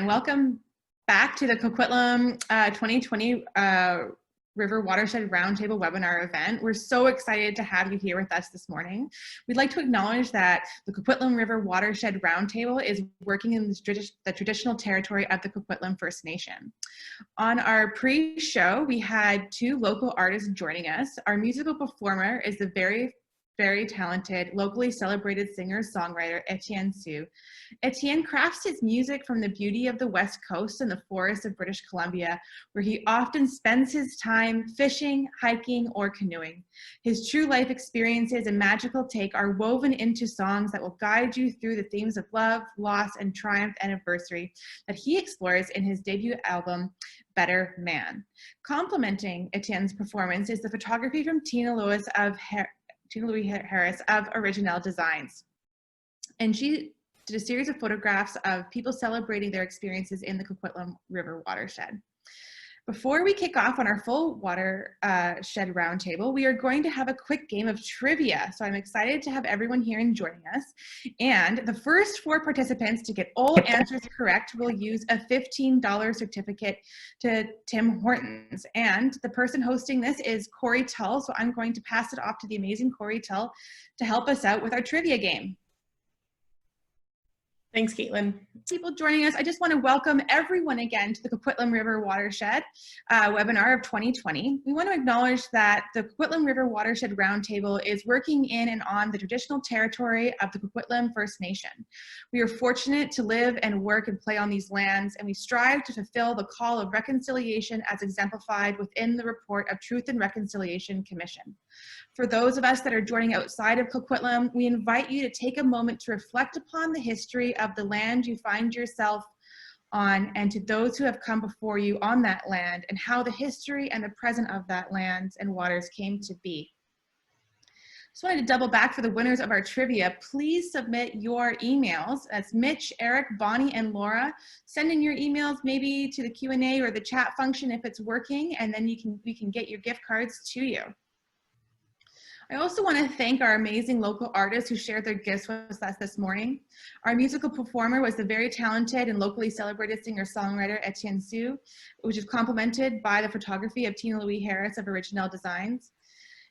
Welcome back to the Coquitlam 2020 River Watershed Roundtable Webinar event. We're so excited to have you here with us this morning. We'd like to acknowledge that the Coquitlam River Watershed Roundtable is working in the traditional territory of the Coquitlam First Nation. On our pre-show, we had two local artists joining us. Our musical performer is the very talented, locally celebrated singer-songwriter Etienne Sue. Etienne crafts his music from the beauty of the West Coast and the forests of British Columbia, where he often spends his time fishing, hiking, or canoeing. His true life experiences and magical take are woven into songs that will guide you through the themes of love, loss, and triumph anniversary that he explores in his debut album, Better Man. Complementing Etienne's performance is the photography from Tina Louise Harris of Original Designs. And she did a series of photographs of people celebrating their experiences in the Coquitlam River Watershed. Before we kick off on our full watershed roundtable, we are going to have a quick game of trivia. So I'm excited to have everyone here and joining us. And the first 4 participants to get all answers correct will use a $15 certificate to Tim Hortons. And the person hosting this is Corey Tull. So I'm going to pass it off to the amazing Corey Tull to help us out with our trivia game. Thanks, Caitlin. People joining us, I just want to welcome everyone again to the Coquitlam River Watershed webinar of 2020. We want to acknowledge that the Coquitlam River Watershed Roundtable is working in and on the traditional territory of the Coquitlam First Nation. We are fortunate to live and work and play on these lands, and we strive to fulfill the call of reconciliation as exemplified within the report of Truth and Reconciliation Commission. For those of us that are joining outside of Coquitlam, we invite you to take a moment to reflect upon the history of the land you find yourself on, and to those who have come before you on that land, and how the history and the present of that land and waters came to be. Just wanted to double back for the winners of our trivia. Please submit your emails. That's Mitch, Eric, Bonnie, and Laura. Send in your emails maybe to the Q&A or the chat function if it's working, and then we can get your gift cards to you. I also want to thank our amazing local artists who shared their gifts with us this morning. Our musical performer was the very talented and locally celebrated singer-songwriter Etienne Sue, which is complemented by the photography of Tina Louise Harris of Original Designs.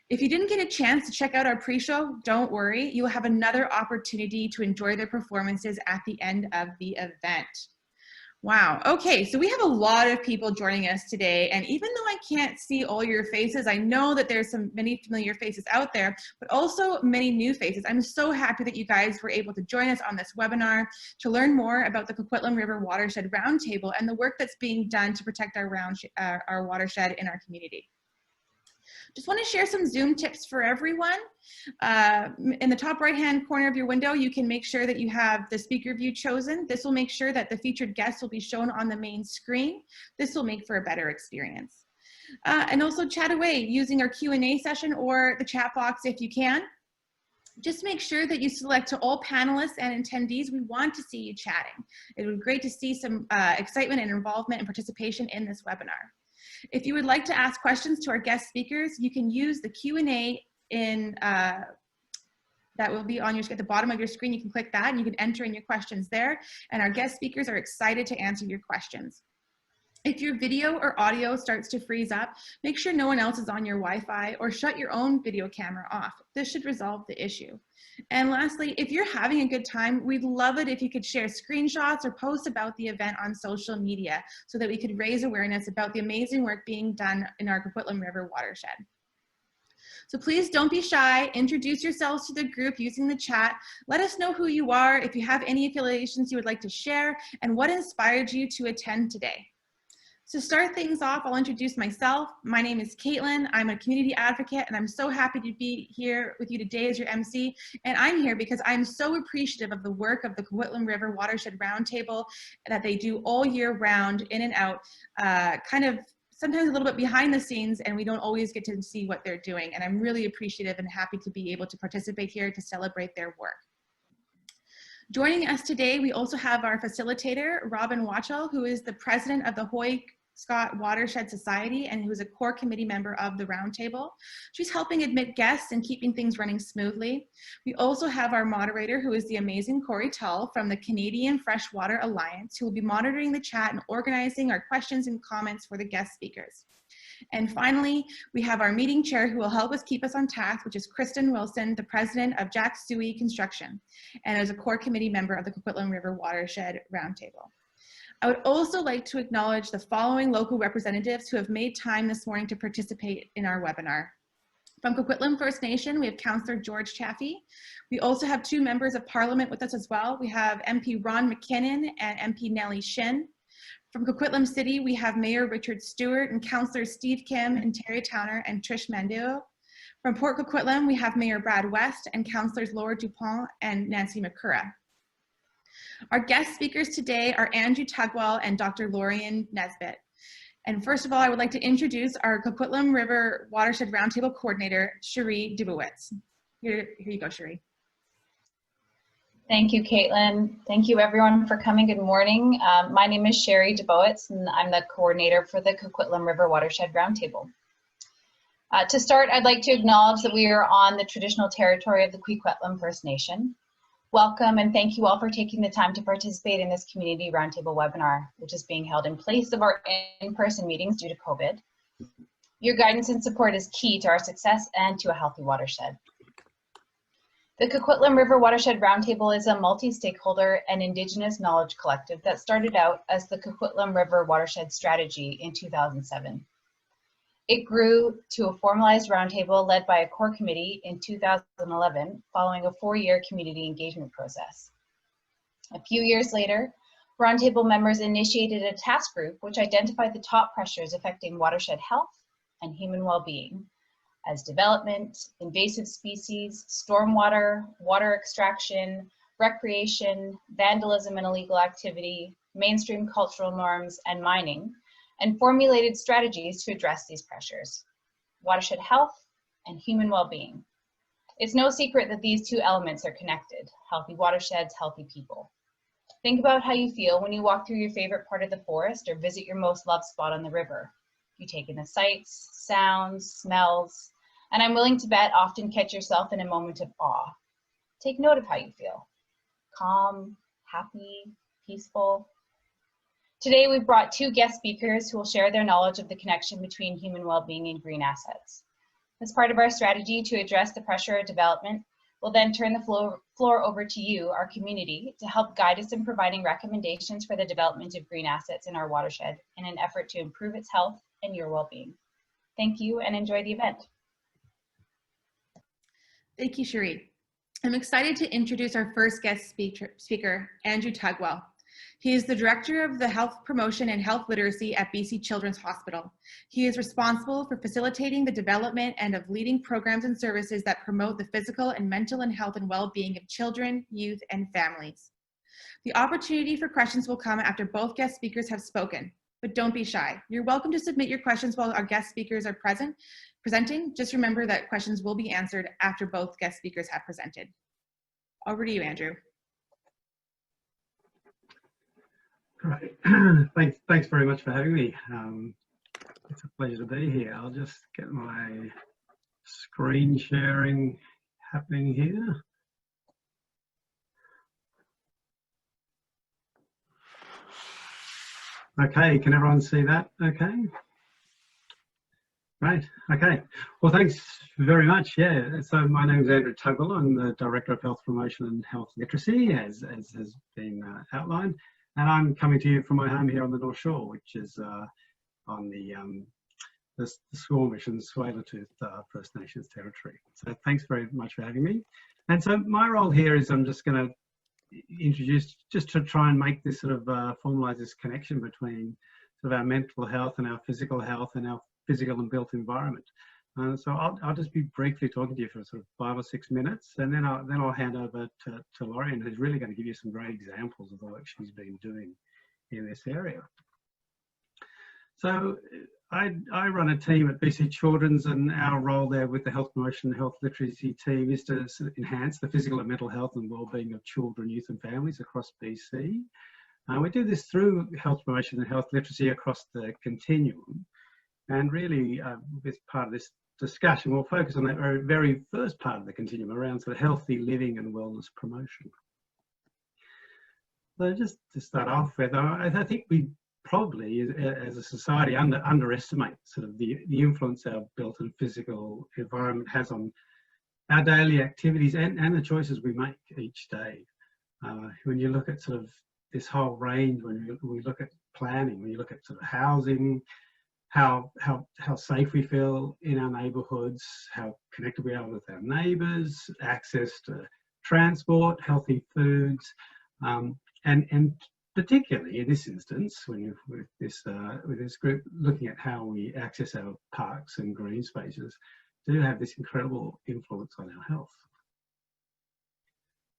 If you didn't get a chance to check out our pre-show, don't worry. You will have another opportunity to enjoy their performances at the end of the event. Wow. Okay, so we have a lot of people joining us today, and even though I can't see all your faces, I know that there's many familiar faces out there, but also many new faces. I'm so happy that you guys were able to join us on this webinar to learn more about the Coquitlam River Watershed Roundtable and the work that's being done to protect our watershed in our community. Just want to share some Zoom tips for everyone. In the top right-hand corner of your window, you can make sure that you have the speaker view chosen. This will make sure that the featured guests will be shown on the main screen. This will make for a better experience. And also chat away using our Q&A session or the chat box if you can. Just make sure that you select to all panelists and attendees. We want to see you chatting. It would be great to see some excitement and involvement and participation in this webinar. If you would like to ask questions to our guest speakers, you can use the Q&A that will be on at the bottom of your screen. You can click that and you can enter in your questions there, and our guest speakers are excited to answer your questions. If your video or audio starts to freeze up, make sure no one else is on your Wi-Fi, or shut your own video camera off. This should resolve the issue. And lastly, if you're having a good time, we'd love it if you could share screenshots or post about the event on social media so that we could raise awareness about the amazing work being done in our Coquitlam River Watershed. So please don't be shy. Introduce yourselves to the group using the chat. Let us know who you are, if you have any affiliations you would like to share, and what inspired you to attend today. To start things off, I'll introduce myself. My name is Caitlin. I'm a community advocate, and I'm so happy to be here with you today as your MC. And I'm here because I'm so appreciative of the work of the Coquitlam River Watershed Roundtable that they do all year round, in and out, kind of sometimes a little bit behind the scenes, and we don't always get to see what they're doing. And I'm really appreciative and happy to be able to participate here to celebrate their work. Joining us today, we also have our facilitator, Robin Watchell, who is the president of the Hoy Scott Watershed Society and who's a core committee member of the Roundtable. She's helping admit guests and keeping things running smoothly. We also have our moderator, who is the amazing Corey Tull from the Canadian Freshwater Alliance, who will be monitoring the chat and organizing our questions and comments for the guest speakers. And finally, we have our meeting chair who will help us keep us on task, which is Kristen Wilson, the president of Jack Suey Construction, and is a core committee member of the Coquitlam River Watershed Roundtable. I would also like to acknowledge the following local representatives who have made time this morning to participate in our webinar. From Coquitlam First Nation, we have Councillor George Chaffee. We also have 2 members of Parliament with us as well. We have MP Ron McKinnon and MP Nellie Shin. From Coquitlam City, we have Mayor Richard Stewart and Councillors Steve Kim and Terry Towner and Trish Mandeo. From Port Coquitlam, we have Mayor Brad West and Councillors Laura Dupont and Nancy McCurra. Our guest speakers today are Andrew Tugwell and Dr. Lorian Nesbitt. And first of all, I would like to introduce our Coquitlam River Watershed Roundtable Coordinator, Cherie Dubowitz. Here you go, Cherie. Thank you, Caitlin. Thank you everyone for coming. Good morning. My name is Cherie Dubowitz and I'm the coordinator for the Coquitlam River Watershed Roundtable. To start, I'd like to acknowledge that we are on the traditional territory of the Coquitlam First Nation. Welcome and thank you all for taking the time to participate in this Community Roundtable Webinar, which is being held in place of our in-person meetings due to COVID. Your guidance and support is key to our success and to a healthy watershed. The Coquitlam River Watershed Roundtable is a multi-stakeholder and Indigenous knowledge collective that started out as the Coquitlam River Watershed Strategy in 2007. It grew to a formalized roundtable led by a core committee in 2011 following a 4-year community engagement process. A few years later, roundtable members initiated a task group which identified the top pressures affecting watershed health and human well-being, as development, invasive species, stormwater, water extraction, recreation, vandalism and illegal activity, mainstream cultural norms, and mining, and formulated strategies to address these pressures: watershed health and human well-being. It's no secret that these 2 elements are connected: healthy watersheds, healthy people. Think about how you feel when you walk through your favorite part of the forest or visit your most loved spot on the river. You take in the sights, sounds, smells, and I'm willing to bet often catch yourself in a moment of awe. Take note of how you feel: calm, happy, peaceful. Today we've brought 2 guest speakers who will share their knowledge of the connection between human well-being and green assets. As part of our strategy to address the pressure of development, we'll then turn the floor over to you, our community, to help guide us in providing recommendations for the development of green assets in our watershed in an effort to improve its health and your well-being. Thank you and enjoy the event. Thank you, Cherie. I'm excited to introduce our first guest speaker, Andrew Tugwell. He is the Director of the Health Promotion and Health Literacy at BC Children's Hospital. He is responsible for facilitating the development and of leading programs and services that promote the physical and mental health and well-being of children, youth, and families. The opportunity for questions will come after both guest speakers have spoken, but don't be shy. You're welcome to submit your questions while our guest speakers are presenting. Just remember that questions will be answered after both guest speakers have presented. Over to you, Andrew. Great. Thanks very much for having me. It's a pleasure to be here. I'll just get my screen sharing happening here. Okay, can everyone see that okay? Right, okay. Well, thanks very much. Yeah, so my name is Andrew Tugwell. I'm the Director of Health Promotion and Health Literacy, as has been outlined. And I'm coming to you from my home here on the North Shore, which is on the Squamish and Tsleil-Waututh First Nations territory. So thanks very much for having me. And so my role here is I'm just going to introduce, just to try and make this sort of formalise this connection between sort of our mental health and our physical health and our physical and built environment. So I'll just be briefly talking to you for sort of 5 or 6 minutes, and then I'll hand over to Lorian, who's really going to give you some great examples of the work she's been doing in this area. So I run a team at BC Children's, and our role there with the Health Promotion and Health Literacy team is to sort of enhance the physical and mental health and wellbeing of children, youth and families across BC. We do this through health promotion and health literacy across the continuum. And really, as part of this discussion, we'll focus on that very first part of the continuum around sort of healthy living and wellness promotion. So just to start off with, I think we probably, as a society, underestimate sort of the influence our built and physical environment has on our daily activities and the choices we make each day. When you look at sort of this whole range, when we look at planning, when you look at sort of housing, how safe we feel in our neighbourhoods, how connected we are with our neighbours, access to transport, healthy foods, and particularly in this instance, when with this group looking at how we access our parks and green spaces, do have this incredible influence on our health.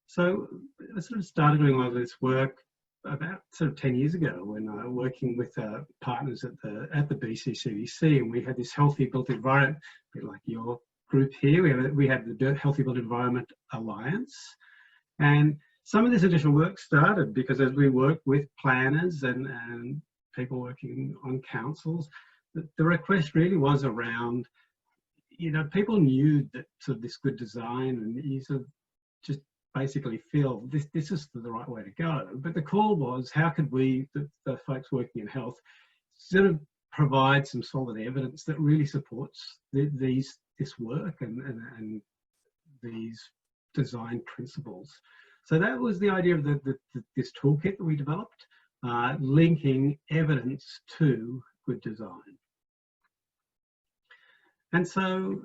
So I sort of started doing a lot of this work about sort of 10 years ago when working with partners at the BCCDC, and we had this healthy built environment, a bit like your group here. We had the Healthy Built Environment Alliance, and some of this additional work started because as we worked with planners and people working on councils, the request really was around, you know, people knew that sort of this good design, and you sort of just basically feel this is the right way to go. But the call was, how could we, the folks working in health, sort of provide some solid evidence that really supports this work and these design principles. So that was the idea of this toolkit that we developed, linking evidence to good design. And so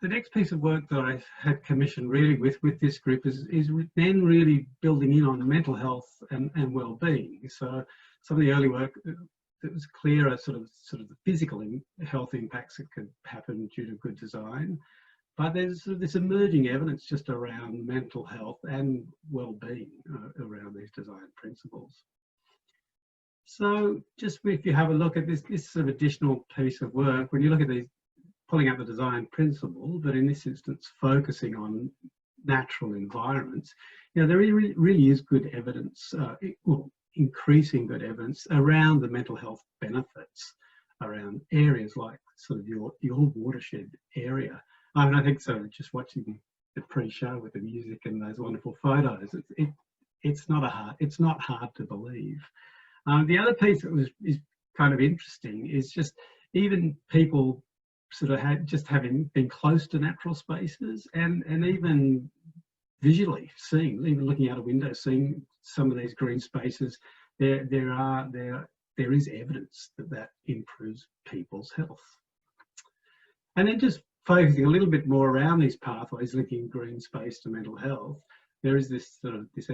the next piece of work that I had commissioned really with this group is then really building in on mental health and well-being. So some of the early work that was clearer, sort of the physical health impacts that could happen due to good design. But there's sort of this emerging evidence just around mental health and well-being around these design principles. So just if you have a look at this sort of additional piece of work, when you look at these, pulling out the design principle, but in this instance focusing on natural environments, you know, there really is good evidence, well, increasing good evidence around the mental health benefits around areas like sort of your watershed area. I mean, I think so. Just watching the pre-show with the music and those wonderful photos, it's not hard to believe. The other piece that is kind of interesting is just even people sort of having been close to natural spaces and even visually seeing, even looking out a window, seeing some of these green spaces, there is evidence that improves people's health. And then just focusing a little bit more around these pathways, linking green space to mental health, there is this sort of this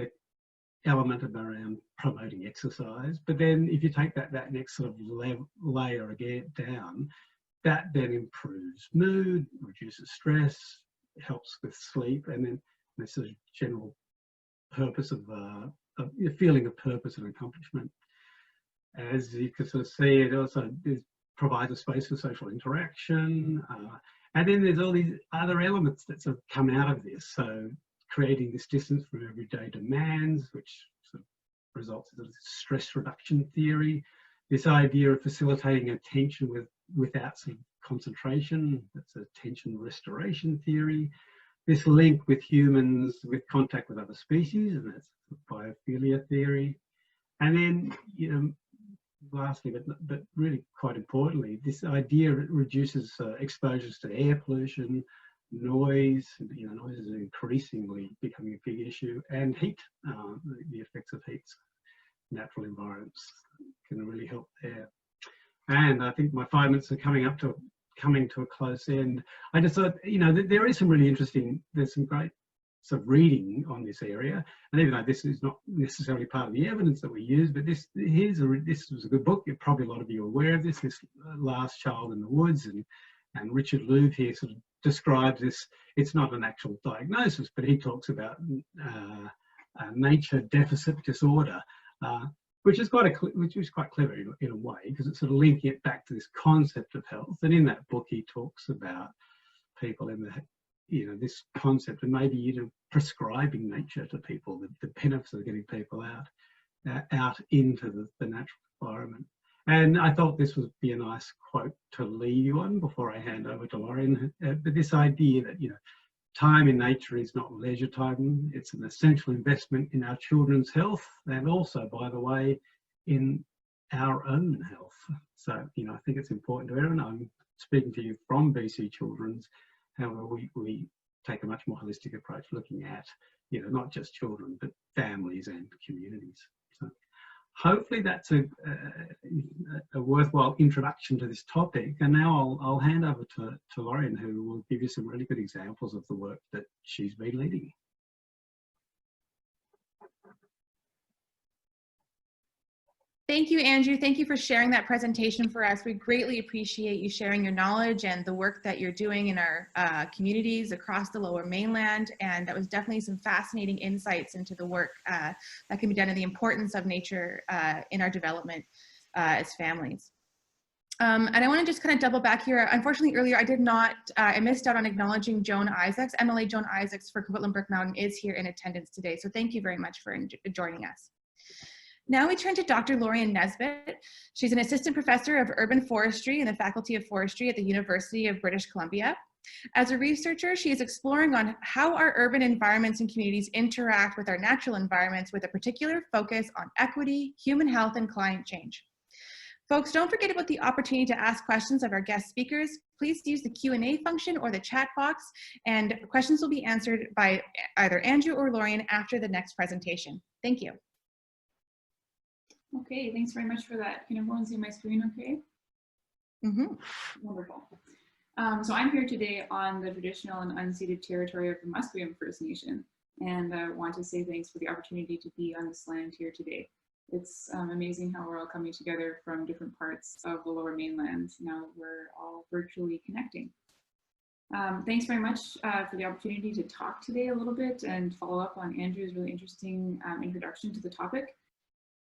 element around promoting exercise. But then if you take that next sort of layer again down, that then improves mood, reduces stress, helps with sleep, and then this sort of general purpose of a feeling of purpose and accomplishment. As you can sort of see, it also provides a space for social interaction. And then there's all these other elements that sort of come out of this. So creating this distance from everyday demands, which sort of results in stress reduction theory. This idea of facilitating attention without sort of concentration, that's attention restoration theory. This link with humans with contact with other species, and that's biophilia theory. And then, you know, lastly, but really quite importantly, this idea reduces exposures to air pollution, noise. You know, noise is increasingly becoming a big issue, and heat. The effects of heat, natural environments can really help there. And I think my 5 minutes are coming to a close end. I just thought, you know, there is some really interesting. There's some great sort of reading on this area, and even though this is not necessarily part of the evidence that we use, but this was a good book. Probably a lot of you are aware of this Last Child in the Woods, and Richard Louv here sort of describes this. It's not an actual diagnosis, but he talks about nature deficit disorder, which is quite clever in a way, because it's sort of linking it back to this concept of health. And in that book, he talks about people in this concept, and maybe prescribing nature to people, the benefits of getting people out. out into the natural environment. And I thought this would be a nice quote to leave you on before I hand over to Lauren. But this idea that, you know, time in nature is not leisure time, it's an essential investment in our children's health, and also, by the way, in our own health. So, you know, I think it's important to everyone. I'm speaking to you from BC Children's. However, we take a much more holistic approach, looking at, you know, not just children, but families and communities. So hopefully that's a worthwhile introduction to this topic. And now I'll hand over to Lauren, who will give you some really good examples of the work that she's been leading. Thank you, Andrew. Thank you for sharing that presentation for us. We greatly appreciate you sharing your knowledge and the work that you're doing in our communities across the Lower Mainland. And that was definitely some fascinating insights into the work that can be done and the importance of nature in our development as families. And I want to just kind of double back here. Unfortunately, earlier I missed out on acknowledging Joan Isaacs. MLA Joan Isaacs for Coquitlam Brick Mountain is here in attendance today. So thank you very much for joining us. Now we turn to Dr. Lorian Nesbitt. She's an assistant professor of urban forestry in the Faculty of Forestry at the University of British Columbia. As a researcher, she is exploring on how our urban environments and communities interact with our natural environments, with a particular focus on equity, human health, and climate change. Folks, don't forget about the opportunity to ask questions of our guest speakers. Please use the Q&A function or the chat box, and questions will be answered by either Andrew or Lorian after the next presentation. Thank you. Okay, thanks very much for that. Can everyone see my screen okay? Mm-hmm. Wonderful. So I'm here today on the traditional and unceded territory of the Musqueam First Nation, and I want to say thanks for the opportunity to be on this land here today. It's amazing how we're all coming together from different parts of the Lower Mainland. Now we're all virtually connecting. Thanks very much for the opportunity to talk today a little bit and follow up on Andrew's really interesting introduction to the topic.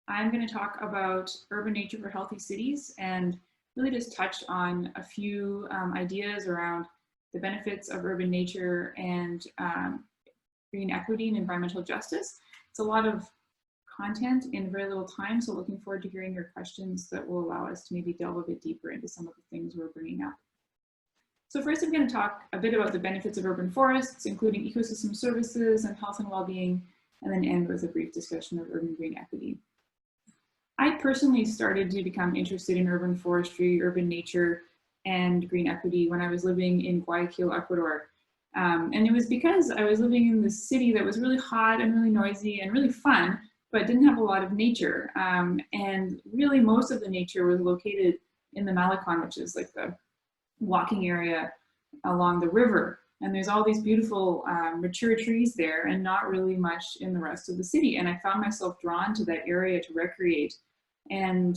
I'm going to talk about urban nature for healthy cities and really just touch on a few ideas around the benefits of urban nature and green equity and environmental justice. It's a lot of content in very little time, so looking forward to hearing your questions that will allow us to maybe delve a bit deeper into some of the things we're bringing up. So first I'm going to talk a bit about the benefits of urban forests, including ecosystem services and health and well-being, and then end with a brief discussion of urban green equity. I personally started to become interested in urban forestry, urban nature, and green equity when I was living in Guayaquil, Ecuador. And it was because I was living in this city that was really hot and really noisy and really fun, but didn't have a lot of nature. And really most of the nature was located in the Malecon, which is like the walking area along the river. And there's all these beautiful mature trees there and not really much in the rest of the city. And I found myself drawn to that area to recreate, and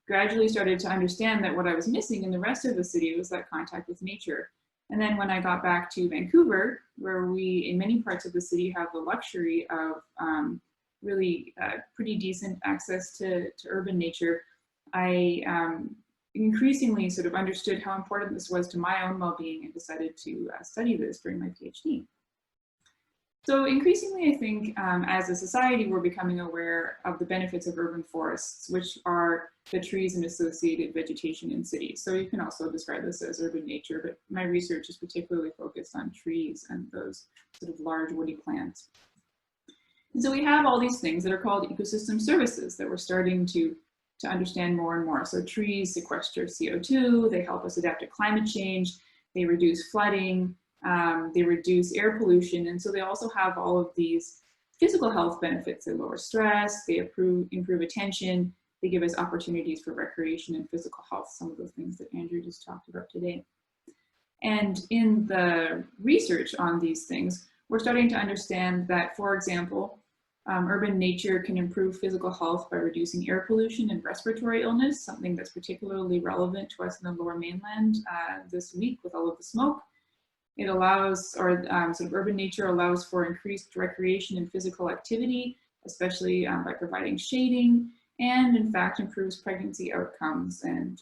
gradually started to understand that what I was missing in the rest of the city was that contact with nature. And then when I got back to Vancouver, where we in many parts of the city have the luxury of really pretty decent access to urban nature, I increasingly sort of understood how important this was to my own well-being and decided to study this during my PhD. So increasingly, I think as a society, we're becoming aware of the benefits of urban forests, which are the trees and associated vegetation in cities. So you can also describe this as urban nature, but my research is particularly focused on trees and those sort of large woody plants. And so we have all these things that are called ecosystem services that we're starting to understand more and more. So trees sequester CO2, they help us adapt to climate change, they reduce flooding, they reduce air pollution, and so they also have all of these physical health benefits. They lower stress, they improve attention, they give us opportunities for recreation and physical health, some of those things that Andrew just talked about today. And in the research on these things, we're starting to understand that, for example, urban nature can improve physical health by reducing air pollution and respiratory illness, something that's particularly relevant to us in the Lower Mainland this week with all of the smoke. It allows, or sort of urban nature allows for increased recreation and physical activity, especially by providing shading, and in fact improves pregnancy outcomes and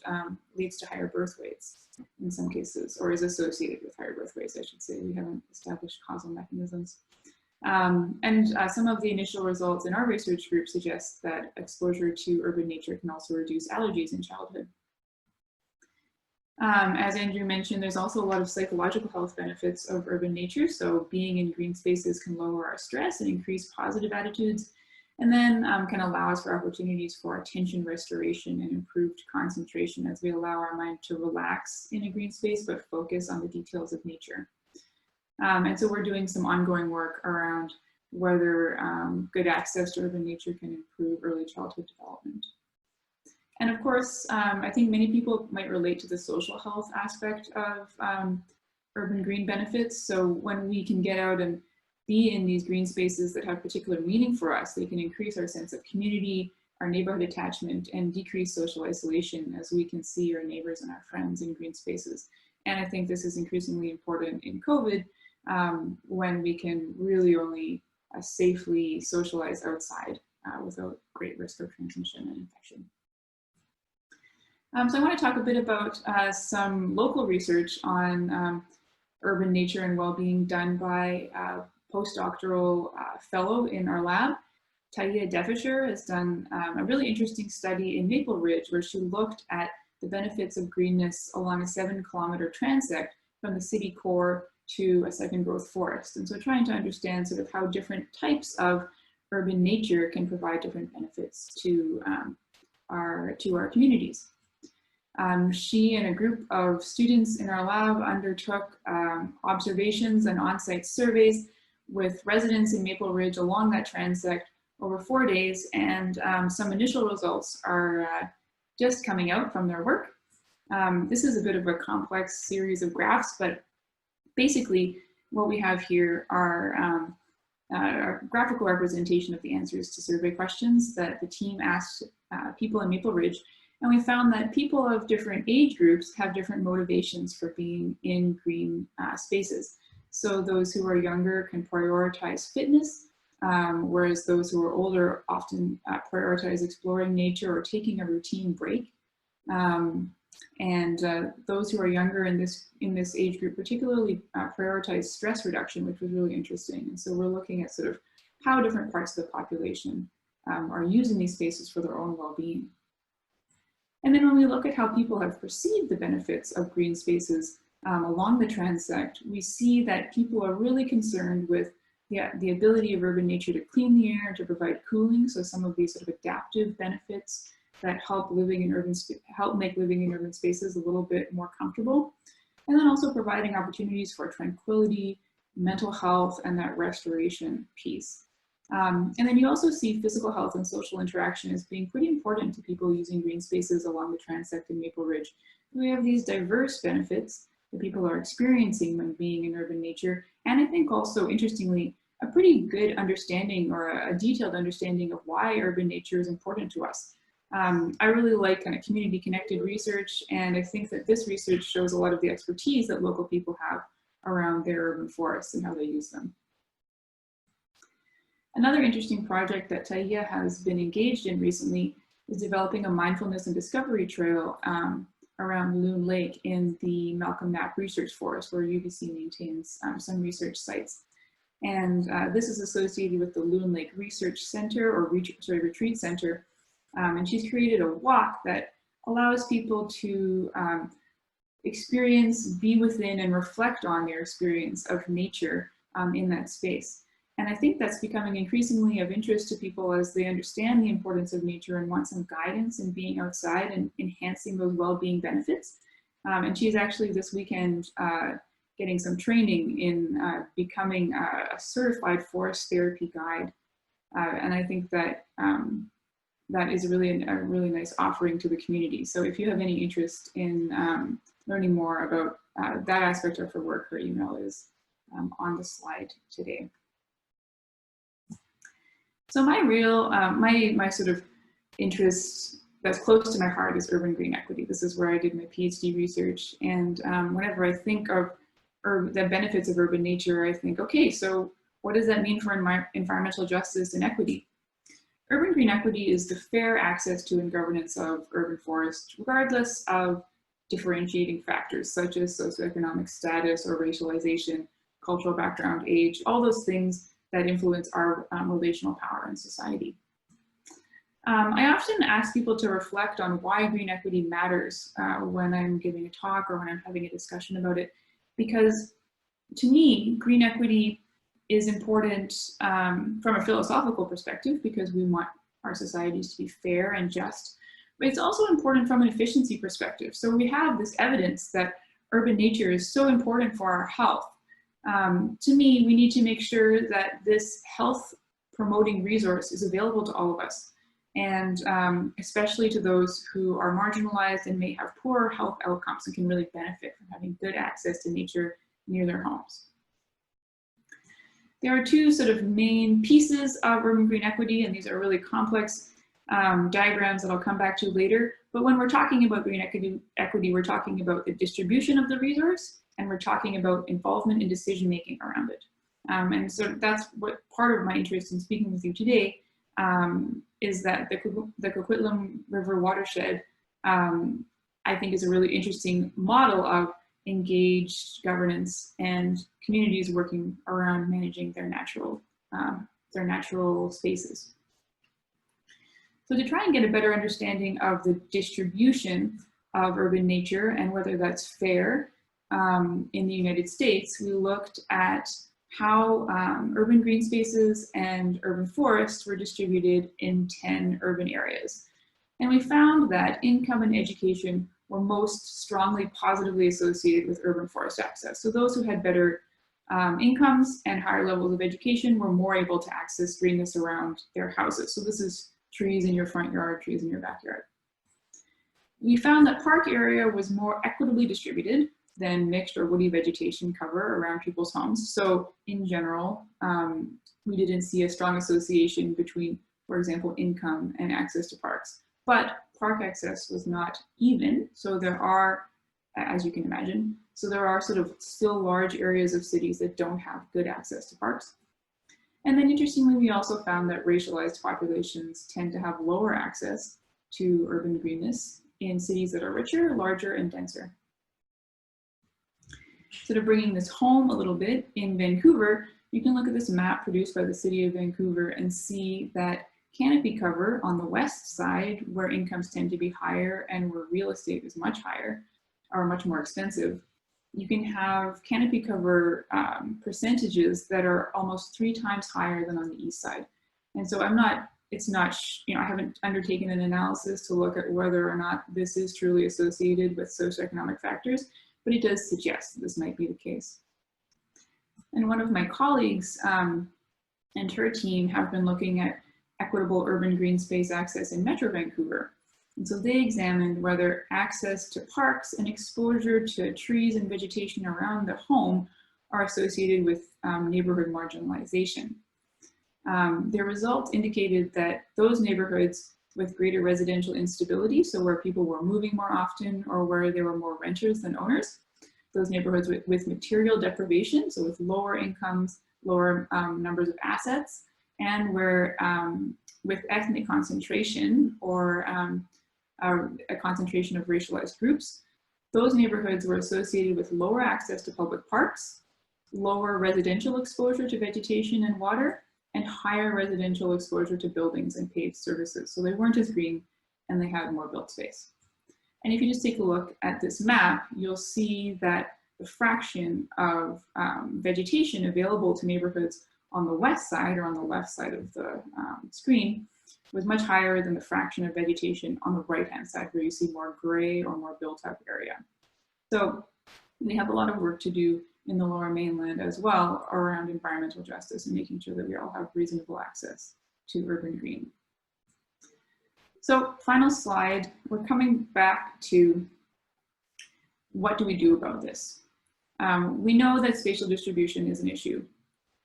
leads to higher birth weights in some cases, or is associated with higher birth weights, I should say. We haven't established causal mechanisms. Some of the initial results in our research group suggest that exposure to urban nature can also reduce allergies in childhood. As Andrew mentioned, there's also a lot of psychological health benefits of urban nature. So being in green spaces can lower our stress and increase positive attitudes, and then can allow us for opportunities for attention restoration and improved concentration as we allow our mind to relax in a green space, but focus on the details of nature. And so we're doing some ongoing work around whether good access to urban nature can improve early childhood development. And of course, I think many people might relate to the social health aspect of urban green benefits. So when we can get out and be in these green spaces that have particular meaning for us, they can increase our sense of community, our neighborhood attachment, and decrease social isolation as we can see our neighbors and our friends in green spaces. And I think this is increasingly important in COVID, when we can really only safely socialize outside without great risk of transmission and infection. So I want to talk a bit about some local research on urban nature and well-being done by a postdoctoral fellow in our lab. Tahia Devonshire has done a really interesting study in Maple Ridge where she looked at the benefits of greenness along a 7-kilometer transect from the city core to a second growth forest. And so trying to understand sort of how different types of urban nature can provide different benefits to our communities. She and a group of students in our lab undertook observations and on-site surveys with residents in Maple Ridge along that transect over 4 days, and some initial results are just coming out from their work. This is a bit of a complex series of graphs, but basically what we have here are a graphical representation of the answers to survey questions that the team asked people in Maple Ridge. And we found that people of different age groups have different motivations for being in green spaces. So those who are younger can prioritize fitness, whereas those who are older often prioritize exploring nature or taking a routine break. Those who are younger in this age group particularly prioritize stress reduction, which was really interesting. And so we're looking at sort of how different parts of the population are using these spaces for their own well-being. And then when we look at how people have perceived the benefits of green spaces along the transect, we see that people are really concerned with the ability of urban nature to clean the air, to provide cooling. So some of these sort of adaptive benefits that help make living in urban spaces a little bit more comfortable. And then also providing opportunities for tranquility, mental health, and that restoration piece. And then you also see physical health and social interaction as being pretty important to people using green spaces along the transect in Maple Ridge. We have these diverse benefits that people are experiencing when being in urban nature. And I think also, interestingly, a pretty good understanding or a detailed understanding of why urban nature is important to us. I really like kind of community connected research, and I think that this research shows a lot of the expertise that local people have around their urban forests and how they use them. Another interesting project that Tahia has been engaged in recently is developing a mindfulness and discovery trail around Loon Lake in the Malcolm Knapp Research Forest, where UBC maintains some research sites. And this is associated with the Loon Lake Research Center, or Retreat Center. And she's created a walk that allows people to experience, be within, and reflect on their experience of nature in that space. And I think that's becoming increasingly of interest to people as they understand the importance of nature and want some guidance in being outside and enhancing those well-being benefits. And she's actually this weekend getting some training in becoming a certified forest therapy guide. And I think that that is really a really nice offering to the community. So if you have any interest in learning more about that aspect of her work, her email is on the slide today. So my real, my sort of interest that's close to my heart is urban green equity. This is where I did my PhD research. And whenever I think of the benefits of urban nature, I think, okay, so what does that mean for environmental justice and equity? Urban green equity is the fair access to and governance of urban forests, regardless of differentiating factors such as socioeconomic status or racialization, cultural background, age, all those things that influence our relational power in society. I often ask people to reflect on why green equity matters when I'm giving a talk or when I'm having a discussion about it, because to me, green equity is important from a philosophical perspective because we want our societies to be fair and just, but it's also important from an efficiency perspective. So we have this evidence that urban nature is so important for our health. To me, we need to make sure that this health promoting resource is available to all of us, and especially to those who are marginalized and may have poor health outcomes and can really benefit from having good access to nature near their homes. There are two sort of main pieces of urban green equity, and these are really complex diagrams that I'll come back to later. But when we're talking about green equity, we're talking about the distribution of the resource, and we're talking about involvement in decision-making around it. And so that's what part of my interest in speaking with you today is that the Coquitlam River Watershed, I think, is a really interesting model of engaged governance and communities working around managing their natural spaces. So to try and get a better understanding of the distribution of urban nature and whether that's fair in the United States, we looked at how urban green spaces and urban forests were distributed in 10 urban areas. And we found that income and education were most strongly positively associated with urban forest access. So those who had better incomes and higher levels of education were more able to access greenness around their houses. So this is trees in your front yard, trees in your backyard. We found that park area was more equitably distributed than mixed or woody vegetation cover around people's homes. So in general, we didn't see a strong association between, for example, income and access to parks. But park access was not even. So there are, as you can imagine, so there are sort of still large areas of cities that don't have good access to parks. And then interestingly, we also found that racialized populations tend to have lower access to urban greenness in cities that are richer, larger, and denser. Sort of bringing this home a little bit, in Vancouver, you can look at this map produced by the city of Vancouver and see that canopy cover on the west side, where incomes tend to be higher and where real estate is much higher or much more expensive, you can have canopy cover percentages that are almost 3 times higher than on the east side. And so it's not, you know, I haven't undertaken an analysis to look at whether or not this is truly associated with socioeconomic factors, but it does suggest that this might be the case. And one of my colleagues and her team have been looking at equitable urban green space access in Metro Vancouver. And so they examined whether access to parks and exposure to trees and vegetation around the home are associated with neighborhood marginalization. Their results indicated that those neighborhoods with greater residential instability, so where people were moving more often or where there were more renters than owners, those neighborhoods with material deprivation, so with lower incomes, lower numbers of assets, and where with ethnic concentration or a concentration of racialized groups, those neighborhoods were associated with lower access to public parks, lower residential exposure to vegetation and water, and higher residential exposure to buildings and paved surfaces. So they weren't as green and they had more built space. And if you just take a look at this map, you'll see that the fraction of vegetation available to neighborhoods on the west side or on the left side of the screen was much higher than the fraction of vegetation on the right-hand side, where you see more gray or more built-up area. So we have a lot of work to do in the Lower Mainland as well around environmental justice and making sure that we all have reasonable access to urban green. So final slide, we're coming back to what do we do about this? We know that spatial distribution is an issue.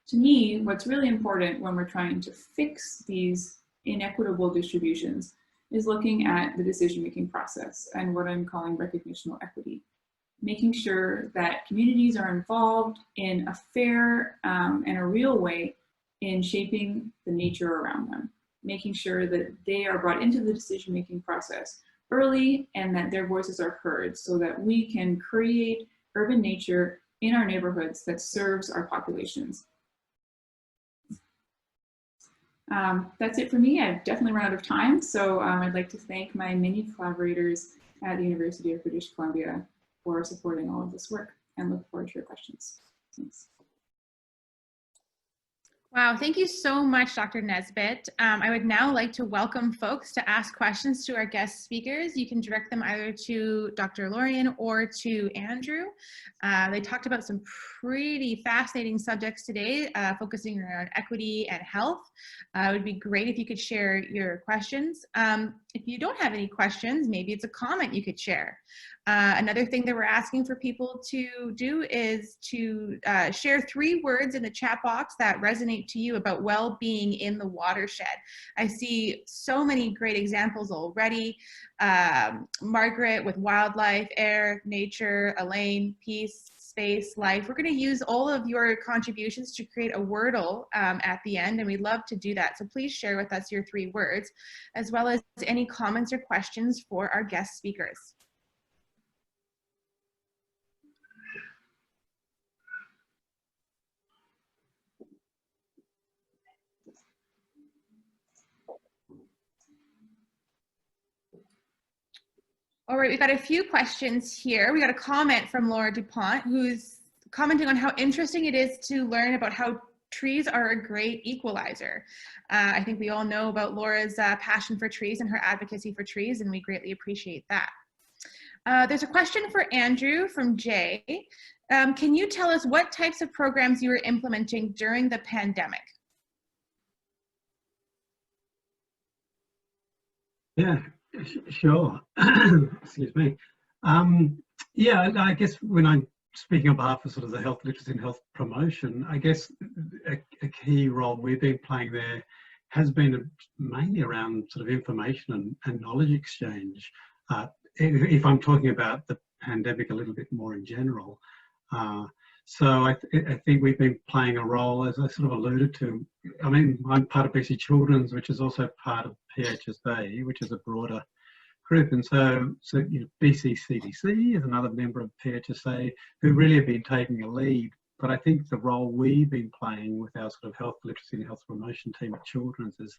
To me, what's really important when we're trying to fix these inequitable distributions is looking at the decision-making process and what I'm calling recognitional equity. Making sure that communities are involved in a fair and a real way in shaping the nature around them. Making sure that they are brought into the decision-making process early and that their voices are heard so that we can create urban nature in our neighborhoods that serves our populations. That's it for me. I've definitely run out of time, so I'd like to thank my many collaborators at the University of British Columbia for supporting all of this work, and look forward to your questions. Thanks. Wow, thank you so much, Dr. Nesbitt. I would now like to welcome folks to ask questions to our guest speakers. You can direct them either to Dr. Lorian or to Andrew. They talked about some pretty fascinating subjects today, focusing around equity and health. It would be great if you could share your questions. If you don't have any questions, maybe it's a comment you could share. Another thing that we're asking for people to do is to share 3 words in the chat box that resonate to you about well-being in the watershed. I see so many great examples already. Margaret with wildlife, air, nature, Elaine, peace, space, life. We're going to use all of your contributions to create a Wordle at the end, and we'd love to do that. So please share with us your 3 words, as well as any comments or questions for our guest speakers. All right, we've got a few questions here. We got a comment from Laura DuPont, who's commenting on how interesting it is to learn about how trees are a great equalizer. I think we all know about Laura's passion for trees and her advocacy for trees, and we greatly appreciate that. There's a question for Andrew from Jay. Can you tell us what types of programs you were implementing during the pandemic? Yeah, sure. Excuse me. Yeah, I guess when I'm speaking on behalf of sort of the health literacy and health promotion, I guess a key role we've been playing there has been mainly around sort of information and knowledge exchange. If I'm talking about the pandemic a little bit more in general. So I think we've been playing a role, as I sort of alluded to. I mean, I'm part of BC Children's, which is also part of PHSA, which is a broader group. And so you know, BC CDC is another member of PHSA who really have been taking a lead. But I think the role we've been playing with our sort of health literacy and health promotion team at Children's is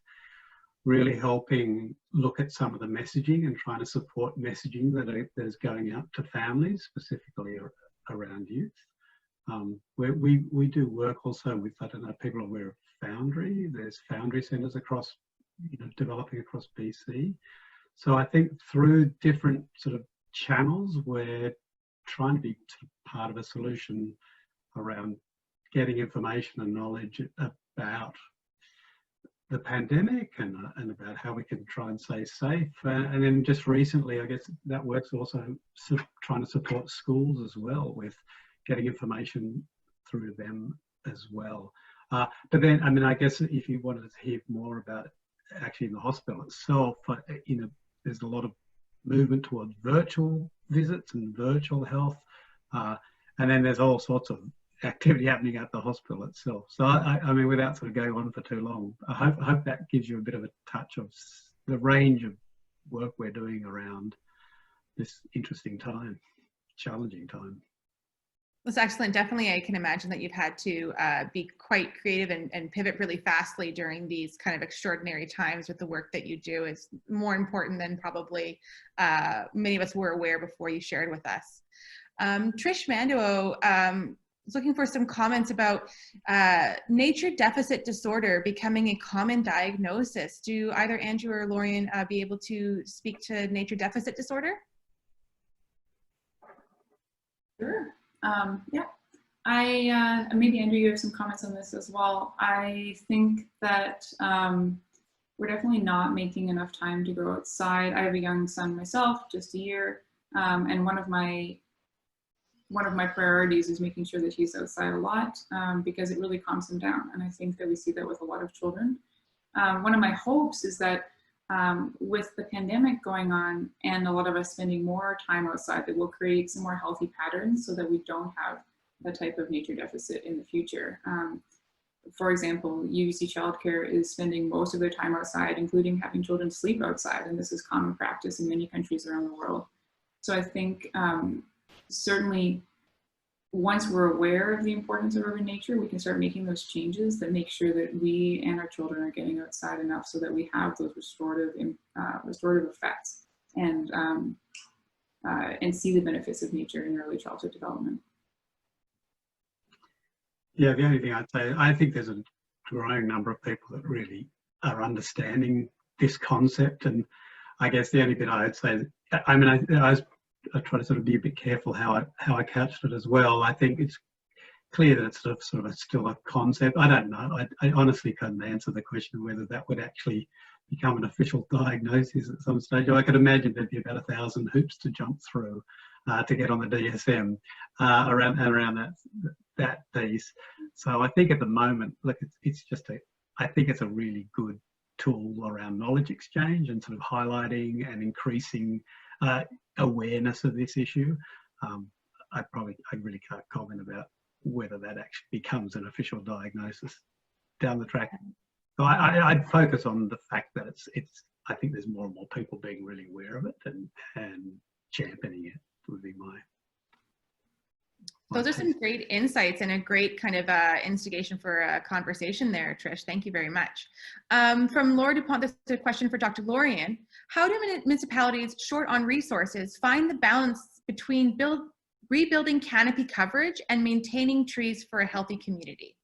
really helping look at some of the messaging and trying to support messaging that is going out to families, specifically around youth. We do work also with, I don't know, people are aware of Foundry. There's Foundry centres across, you know, developing across BC. So I think through different sort of channels, we're trying to be sort of part of a solution around getting information and knowledge about the pandemic and about how we can try and stay safe. And then just recently, I guess that work's also trying to support schools as well with getting information through them as well. But then, I mean, I guess if you wanted to hear more about it, actually in the hospital itself, you know, there's a lot of movement towards virtual visits and virtual health. And then there's all sorts of activity happening at the hospital itself. So I mean, without sort of going on for too long, I hope that gives you a bit of a touch of the range of work we're doing around this interesting time, challenging time. That's excellent. Definitely, I can imagine that you've had to be quite creative and pivot really fastly during these kind of extraordinary times with the work that you do. Is more important than probably many of us were aware before you shared with us. Trish Manduo is looking for some comments about nature deficit disorder becoming a common diagnosis. Do either Andrew or Lorian be able to speak to nature deficit disorder? Sure. Yeah, maybe Andrew, you have some comments on this as well. I think that we're definitely not making enough time to go outside. I have a young son myself, just a year, and one of my priorities is making sure that he's outside a lot because it really calms him down. And I think that we see that with a lot of children. One of my hopes is that with the pandemic going on and a lot of us spending more time outside, that we'll create some more healthy patterns so that we don't have that type of nature deficit in the future. For example, UBC Childcare is spending most of their time outside, including having children sleep outside, and this is common practice in many countries around the world. So I think certainly once we're aware of the importance of urban nature, we can start making those changes that make sure that we and our children are getting outside enough so that we have those restorative effects and see the benefits of nature in early childhood development. Yeah, the only thing I'd say, I think there's a growing number of people that really are understanding this concept, and I guess the only bit I'd say, I mean, I try to sort of be a bit careful how I couched it as well. I think it's clear that it's sort of still a concept. I don't know. I honestly couldn't answer the question whether that would actually become an official diagnosis at some stage. I could imagine there'd be about 1,000 hoops to jump through to get on the DSM around that piece. So I think at the moment, look, it's just I think it's a really good tool around knowledge exchange and sort of highlighting and increasing awareness of this issue. I really can't comment about whether that actually becomes an official diagnosis down the track. So I'd focus on the fact that I think there's more and more people being really aware of it and championing it would be my Those are some great insights and a great kind of instigation for a conversation there, Trish. Thank you very much. From Laura DuPont, this is a question for Dr. Lorian. How do municipalities short on resources find the balance between rebuilding canopy coverage and maintaining trees for a healthy community?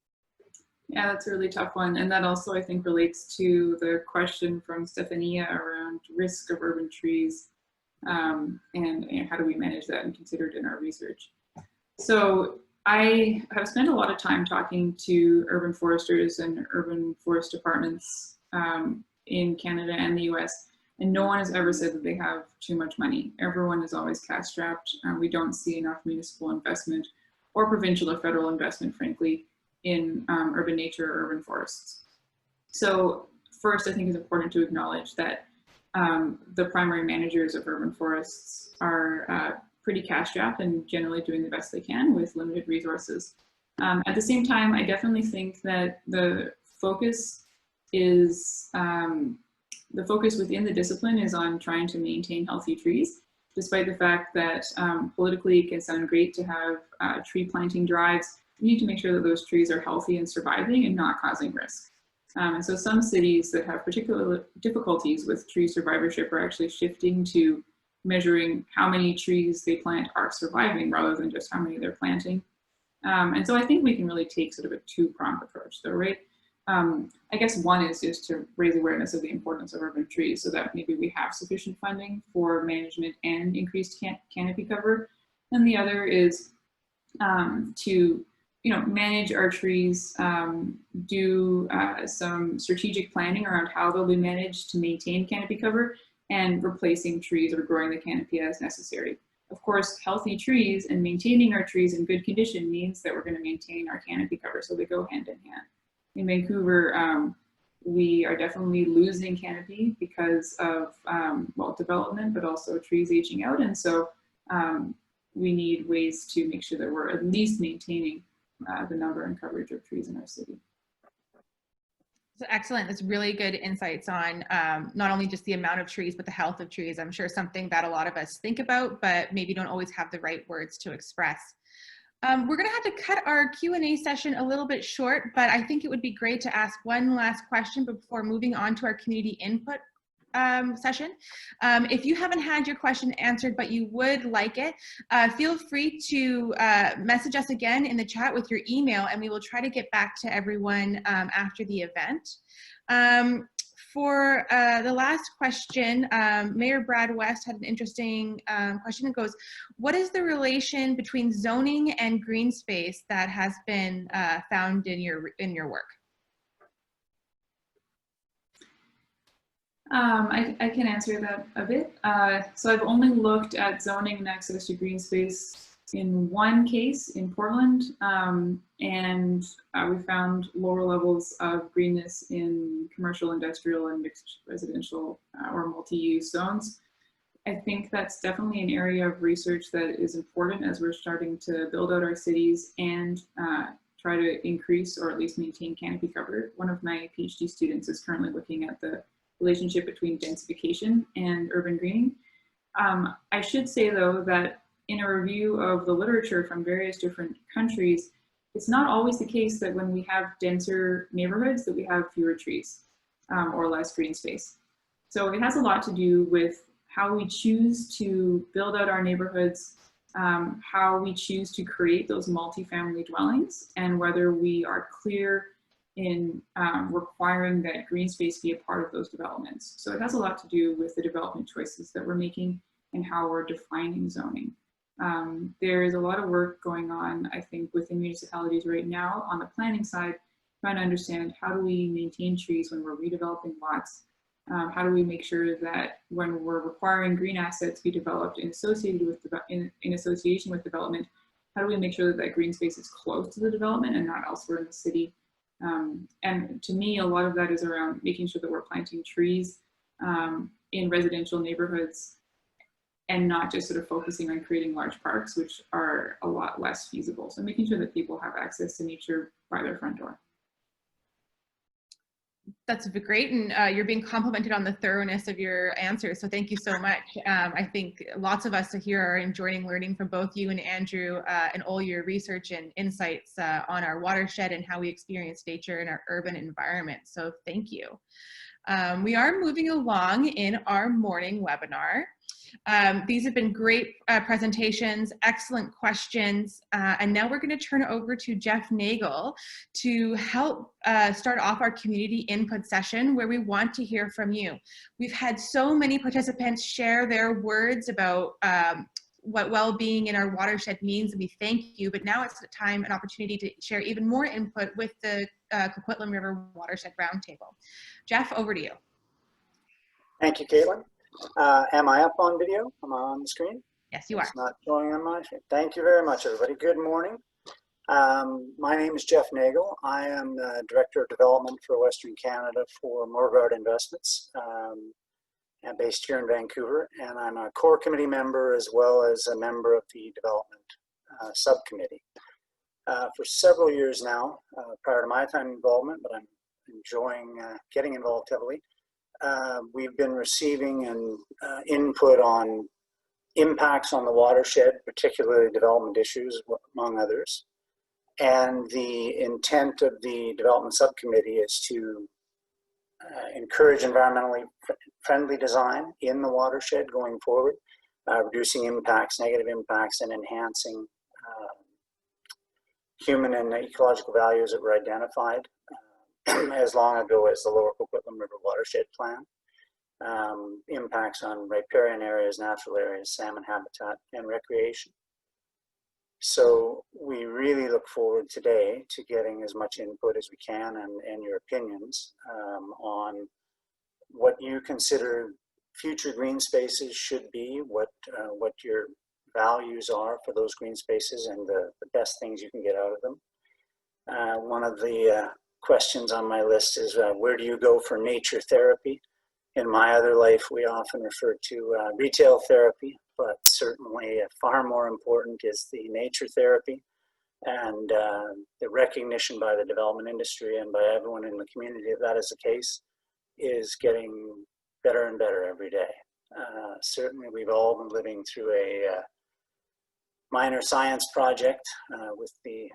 Yeah, that's a really tough one. And that also, I think, relates to the question from Stefania around risk of urban trees and how do we manage that and consider it in our research. So I have spent a lot of time talking to urban foresters and urban forest departments in Canada and the US, and no one has ever said that they have too much money. Everyone is always cash strapped. We don't see enough municipal investment or provincial or federal investment, frankly, in urban nature or urban forests. So first, I think it's important to acknowledge that the primary managers of urban forests are pretty cash strapped and generally doing the best they can with limited resources. At the same time, I definitely think that the focus within the discipline is on trying to maintain healthy trees, despite the fact that politically it can sound great to have tree planting drives. We need to make sure that those trees are healthy and surviving and not causing risk. And so some cities that have particular difficulties with tree survivorship are actually shifting to measuring how many trees they plant are surviving rather than just how many they're planting. And so I think we can really take sort of a two-pronged approach though, right? I guess one is just to raise awareness of the importance of urban trees so that maybe we have sufficient funding for management and increased canopy cover. And the other is to manage our trees, do some strategic planning around how they'll be managed to maintain canopy cover and replacing trees or growing the canopy as necessary. Of course, healthy trees and maintaining our trees in good condition means that we're going to maintain our canopy cover, so they go hand in hand. In Vancouver, we are definitely losing canopy because of development, but also trees aging out, and so we need ways to make sure that we're at least maintaining the number and coverage of trees in our city. So excellent. That's really good insights on not only just the amount of trees, but the health of trees. I'm sure something that a lot of us think about, but maybe don't always have the right words to express. We're going to have to cut our Q&A session a little bit short, but I think it would be great to ask one last question before moving on to our community input session. If you haven't had your question answered, but you would like it, feel free to message us again in the chat with your email, and we will try to get back to everyone after the event. For the last question, Mayor Brad West had an interesting question. It goes, what is the relation between zoning and green space that has been found in your work? I can answer that a bit. So I've only looked at zoning and access to green space in one case in Portland, and we found lower levels of greenness in commercial, industrial, and mixed residential or multi-use zones. I think that's definitely an area of research that is important as we're starting to build out our cities and try to increase or at least maintain canopy cover. One of my PhD students is currently looking at the relationship between densification and urban greening. I should say though that in a review of the literature from various different countries, it's not always the case that when we have denser neighborhoods that we have fewer trees or less green space. So it has a lot to do with how we choose to build out our neighborhoods, how we choose to create those multifamily dwellings, and whether we are clear in requiring that green space be a part of those developments. So it has a lot to do with the development choices that we're making and how we're defining zoning. There is a lot of work going on, I think, within municipalities right now on the planning side, trying to understand how do we maintain trees when we're redeveloping lots. How do we make sure that when we're requiring green assets be developed and associated with in association with development, how do we make sure that that green space is close to the development and not elsewhere in the city? And to me, a lot of that is around making sure that we're planting trees in residential neighborhoods and not just sort of focusing on creating large parks, which are a lot less feasible. So making sure that people have access to nature by their front door. That's great, and you're being complimented on the thoroughness of your answers, so thank you so much. I think lots of us here are enjoying learning from both you and Andrew and all your research and insights on our watershed and how we experience nature in our urban environment, so thank you. We are moving along in our morning webinar. These have been great presentations, excellent questions, and now we're going to turn it over to Jeff Nagel to help start off our community input session where we want to hear from you. We've had so many participants share their words about what well-being in our watershed means, and we thank you, but now it's the time and opportunity to share even more input with the Coquitlam River Watershed Roundtable. Jeff, over to you. Thank you, Caitlin. Am I up on video? Am I on the screen? Yes, you are. It's not showing on my screen. Thank you very much, everybody. Good morning. My name is Jeff Nagel. I am the Director of Development for Western Canada for Morguard Investments. I'm based here in Vancouver, and I'm a core committee member as well as a member of the development subcommittee. For several years now, prior to my time involvement, but I'm enjoying getting involved heavily, we've been receiving input on impacts on the watershed, particularly development issues, among others. And the intent of the development subcommittee is to encourage environmentally friendly design in the watershed going forward, reducing impacts, negative impacts, and enhancing human and ecological values that were identified as long ago as the Lower Coquitlam River Watershed Plan. Impacts on riparian areas, natural areas, salmon habitat, and recreation. So we really look forward today to getting as much input as we can and your opinions on what you consider future green spaces should be, what your values are for those green spaces, and the best things you can get out of them. One of the questions on my list is where do you go for nature therapy? In my other life, we often refer to retail therapy, but certainly far more important is the nature therapy, and the recognition by the development industry and by everyone in the community that is the case is getting better and better every day. Certainly we've all been living through a minor science project with the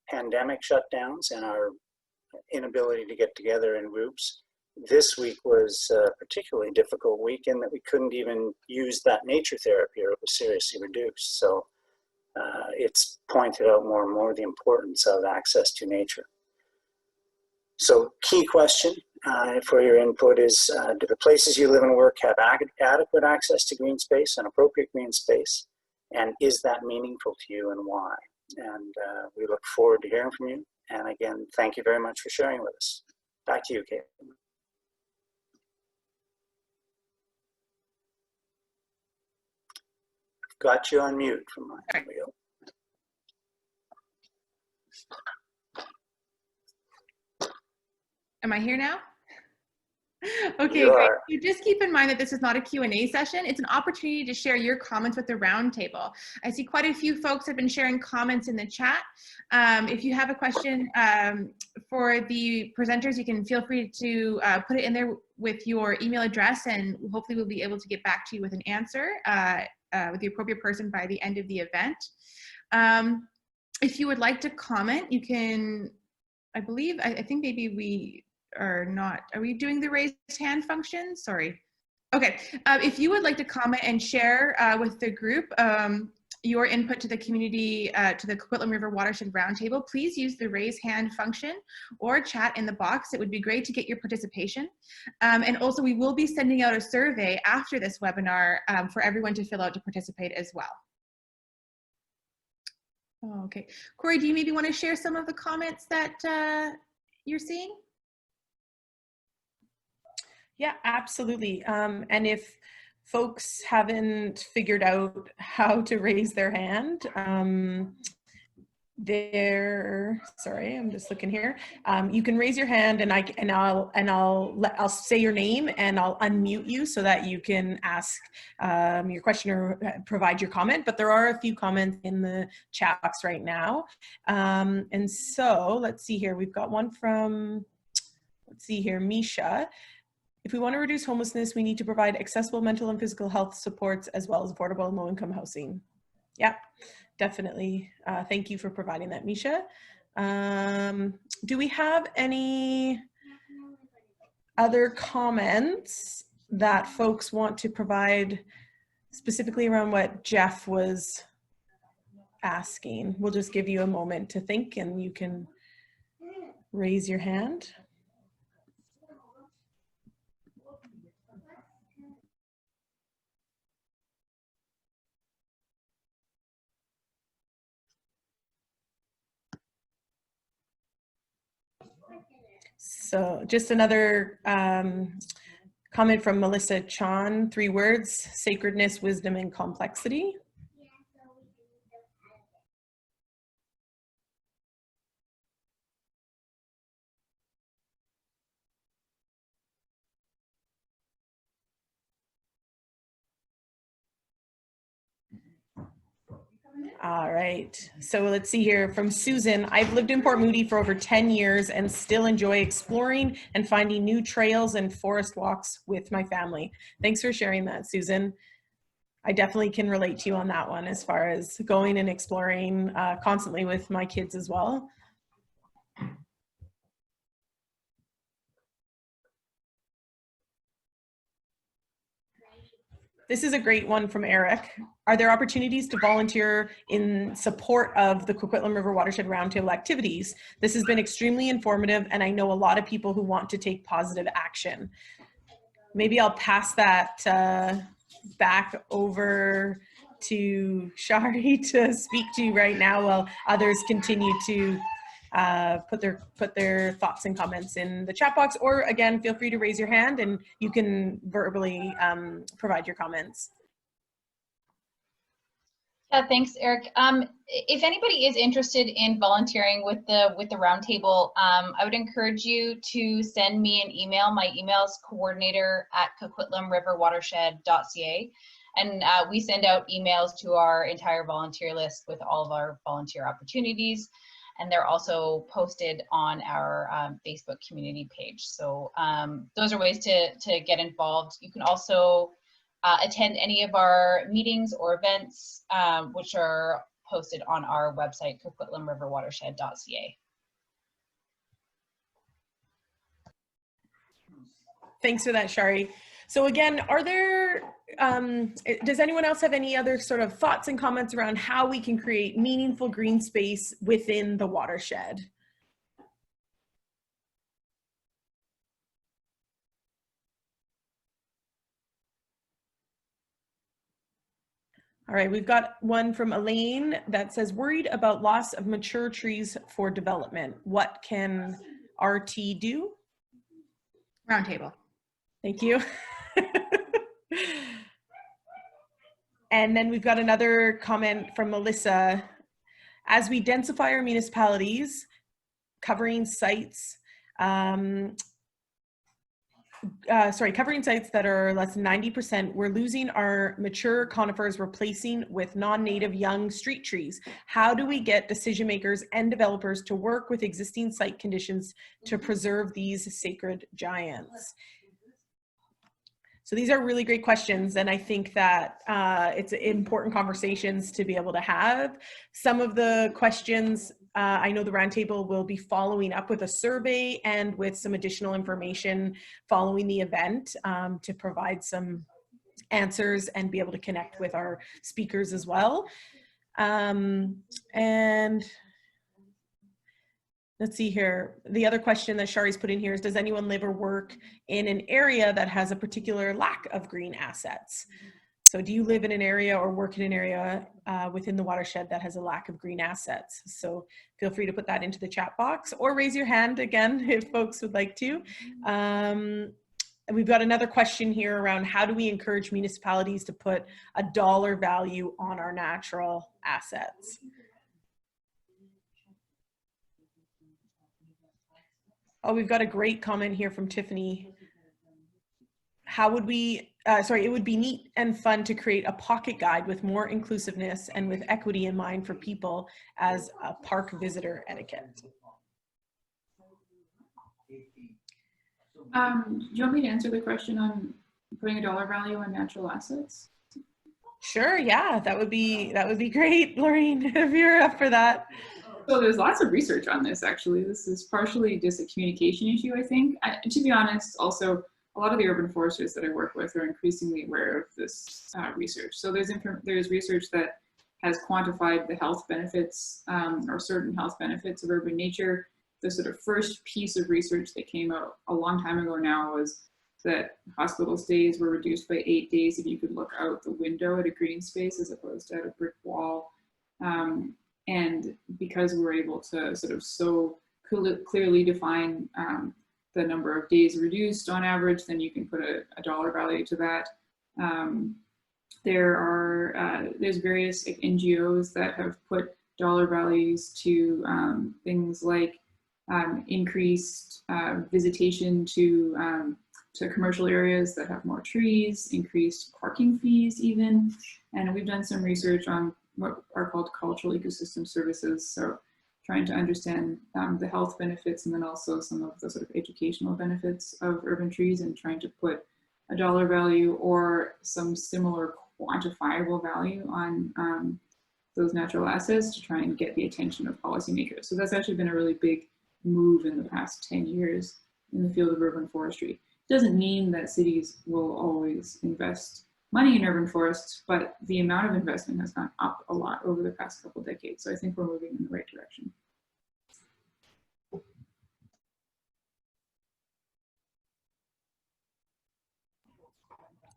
pandemic shutdowns and our inability to get together in groups. This week was a particularly difficult week in that we couldn't even use that nature therapy, or it was seriously reduced. So it's pointed out more and more the importance of access to nature. So key question for your input is, do the places you live and work have adequate access to green space and appropriate green space? And is that meaningful to you, and why? And we look forward to hearing from you. And again, thank you very much for sharing with us. Back to you, Kate. Got you on mute from my video. Am I here now? Okay, great. So just keep in mind that this is not a Q&A session. It's an opportunity to share your comments with the roundtable. I see quite a few folks have been sharing comments in the chat. If you have a question for the presenters, you can feel free to put it in there with your email address, and hopefully we'll be able to get back to you with an answer with the appropriate person by the end of the event. If you would like to comment, you can, I think maybe we are not, are we doing the raised hand function? Sorry. Okay, if you would like to comment and share with the group your input to the community, to the Coquitlam River Watershed Roundtable, please use the raise hand function or chat in the box. It would be great to get your participation. And also we will be sending out a survey after this webinar for everyone to fill out to participate as well. Okay, Corey, do you maybe want to share some of the comments that you're seeing? Yeah, absolutely. And if folks haven't figured out how to raise their hand, sorry, I'm just looking here. You can raise your hand, and I'll say your name and I'll unmute you so that you can ask your question or provide your comment. But there are a few comments in the chat box right now, and so let's see here. We've got one from, let's see here, Misha. If we want to reduce homelessness, we need to provide accessible mental and physical health supports as well as affordable and low-income housing. Yeah, definitely. Thank you for providing that, Misha. Do we have any other comments that folks want to provide specifically around what Jeff was asking? We'll just give you a moment to think and you can raise your hand. So just another comment from Melissa Chan, 3 words: sacredness, wisdom, and complexity. All right, so let's see here from Susan. I've lived in Port Moody for over 10 years and still enjoy exploring and finding new trails and forest walks with my family. Thanks for sharing that, Susan. I definitely can relate to you on that one as far as going and exploring constantly with my kids as well. This is a great one from Eric. Are there opportunities to volunteer in support of the Coquitlam River Watershed Roundtable activities? This has been extremely informative, and I know a lot of people who want to take positive action. Maybe I'll pass that back over to Shari to speak to right now while others continue to put their thoughts and comments in the chat box, or again, feel free to raise your hand and you can verbally provide your comments. Yeah, thanks, Eric. If anybody is interested in volunteering with the roundtable, I would encourage you to send me an email. My email is coordinator@coquitlamriverwatershed.ca, and we send out emails to our entire volunteer list with all of our volunteer opportunities, and they're also posted on our Facebook community page. So those are ways to get involved. You can also attend any of our meetings or events, which are posted on our website, coquitlamriverwatershed.ca. Thanks for that, Shari. So again, are there, does anyone else have any other sort of thoughts and comments around how we can create meaningful green space within the watershed? All right, we've got one from Elaine that says, worried about loss of mature trees for development. What can RT do? Roundtable. Thank you. And then we've got another comment from Melissa. As we densify our municipalities, covering sites, covering sites that are less than 90%, we're losing our mature conifers, replacing with non-native young street trees. How do we get decision makers and developers to work with existing site conditions to preserve these sacred giants? So these are really great questions, and I think that it's important conversations to be able to have. Some of the questions, I know the roundtable will be following up with a survey and with some additional information following the event to provide some answers and be able to connect with our speakers as well. And let's see here. The other question that Shari's put in here is, does anyone live or work in an area that has a particular lack of green assets? So do you live in an area or work in an area within the watershed that has a lack of green assets? So feel free to put that into the chat box or raise your hand again if folks would like to. We've got another question here around how do we encourage municipalities to put a dollar value on our natural assets? Oh, we've got a great comment here from Tiffany. How would we, it would be neat and fun to create a pocket guide with more inclusiveness and with equity in mind for people as a park visitor etiquette. Do you want me to answer the question on putting a dollar value on natural assets? Sure, yeah, that would be great, Lorraine, if you're up for that. So there's lots of research on this, actually. This is partially just a communication issue, I think. To be honest, also, a lot of the urban foresters that I work with are increasingly aware of this research. So there's research that has quantified the health benefits or certain health benefits of urban nature. The sort of first piece of research that came out a long time ago now was that hospital stays were reduced by 8 days if you could look out the window at a green space as opposed to at a brick wall. And because we're able to sort of so clearly define the number of days reduced on average, then you can put a dollar value to that. There's various NGOs that have put dollar values to things like increased visitation to commercial areas that have more trees, increased parking fees even, and we've done some research on what are called cultural ecosystem services, so trying to understand the health benefits and then also some of the sort of educational benefits of urban trees and trying to put a dollar value or some similar quantifiable value on those natural assets to try and get the attention of policymakers. So that's actually been a really big move in the past 10 years in the field of urban forestry. It doesn't mean that cities will always invest money in urban forests, but the amount of investment has gone up a lot over the past couple decades. So I think we're moving in the right direction.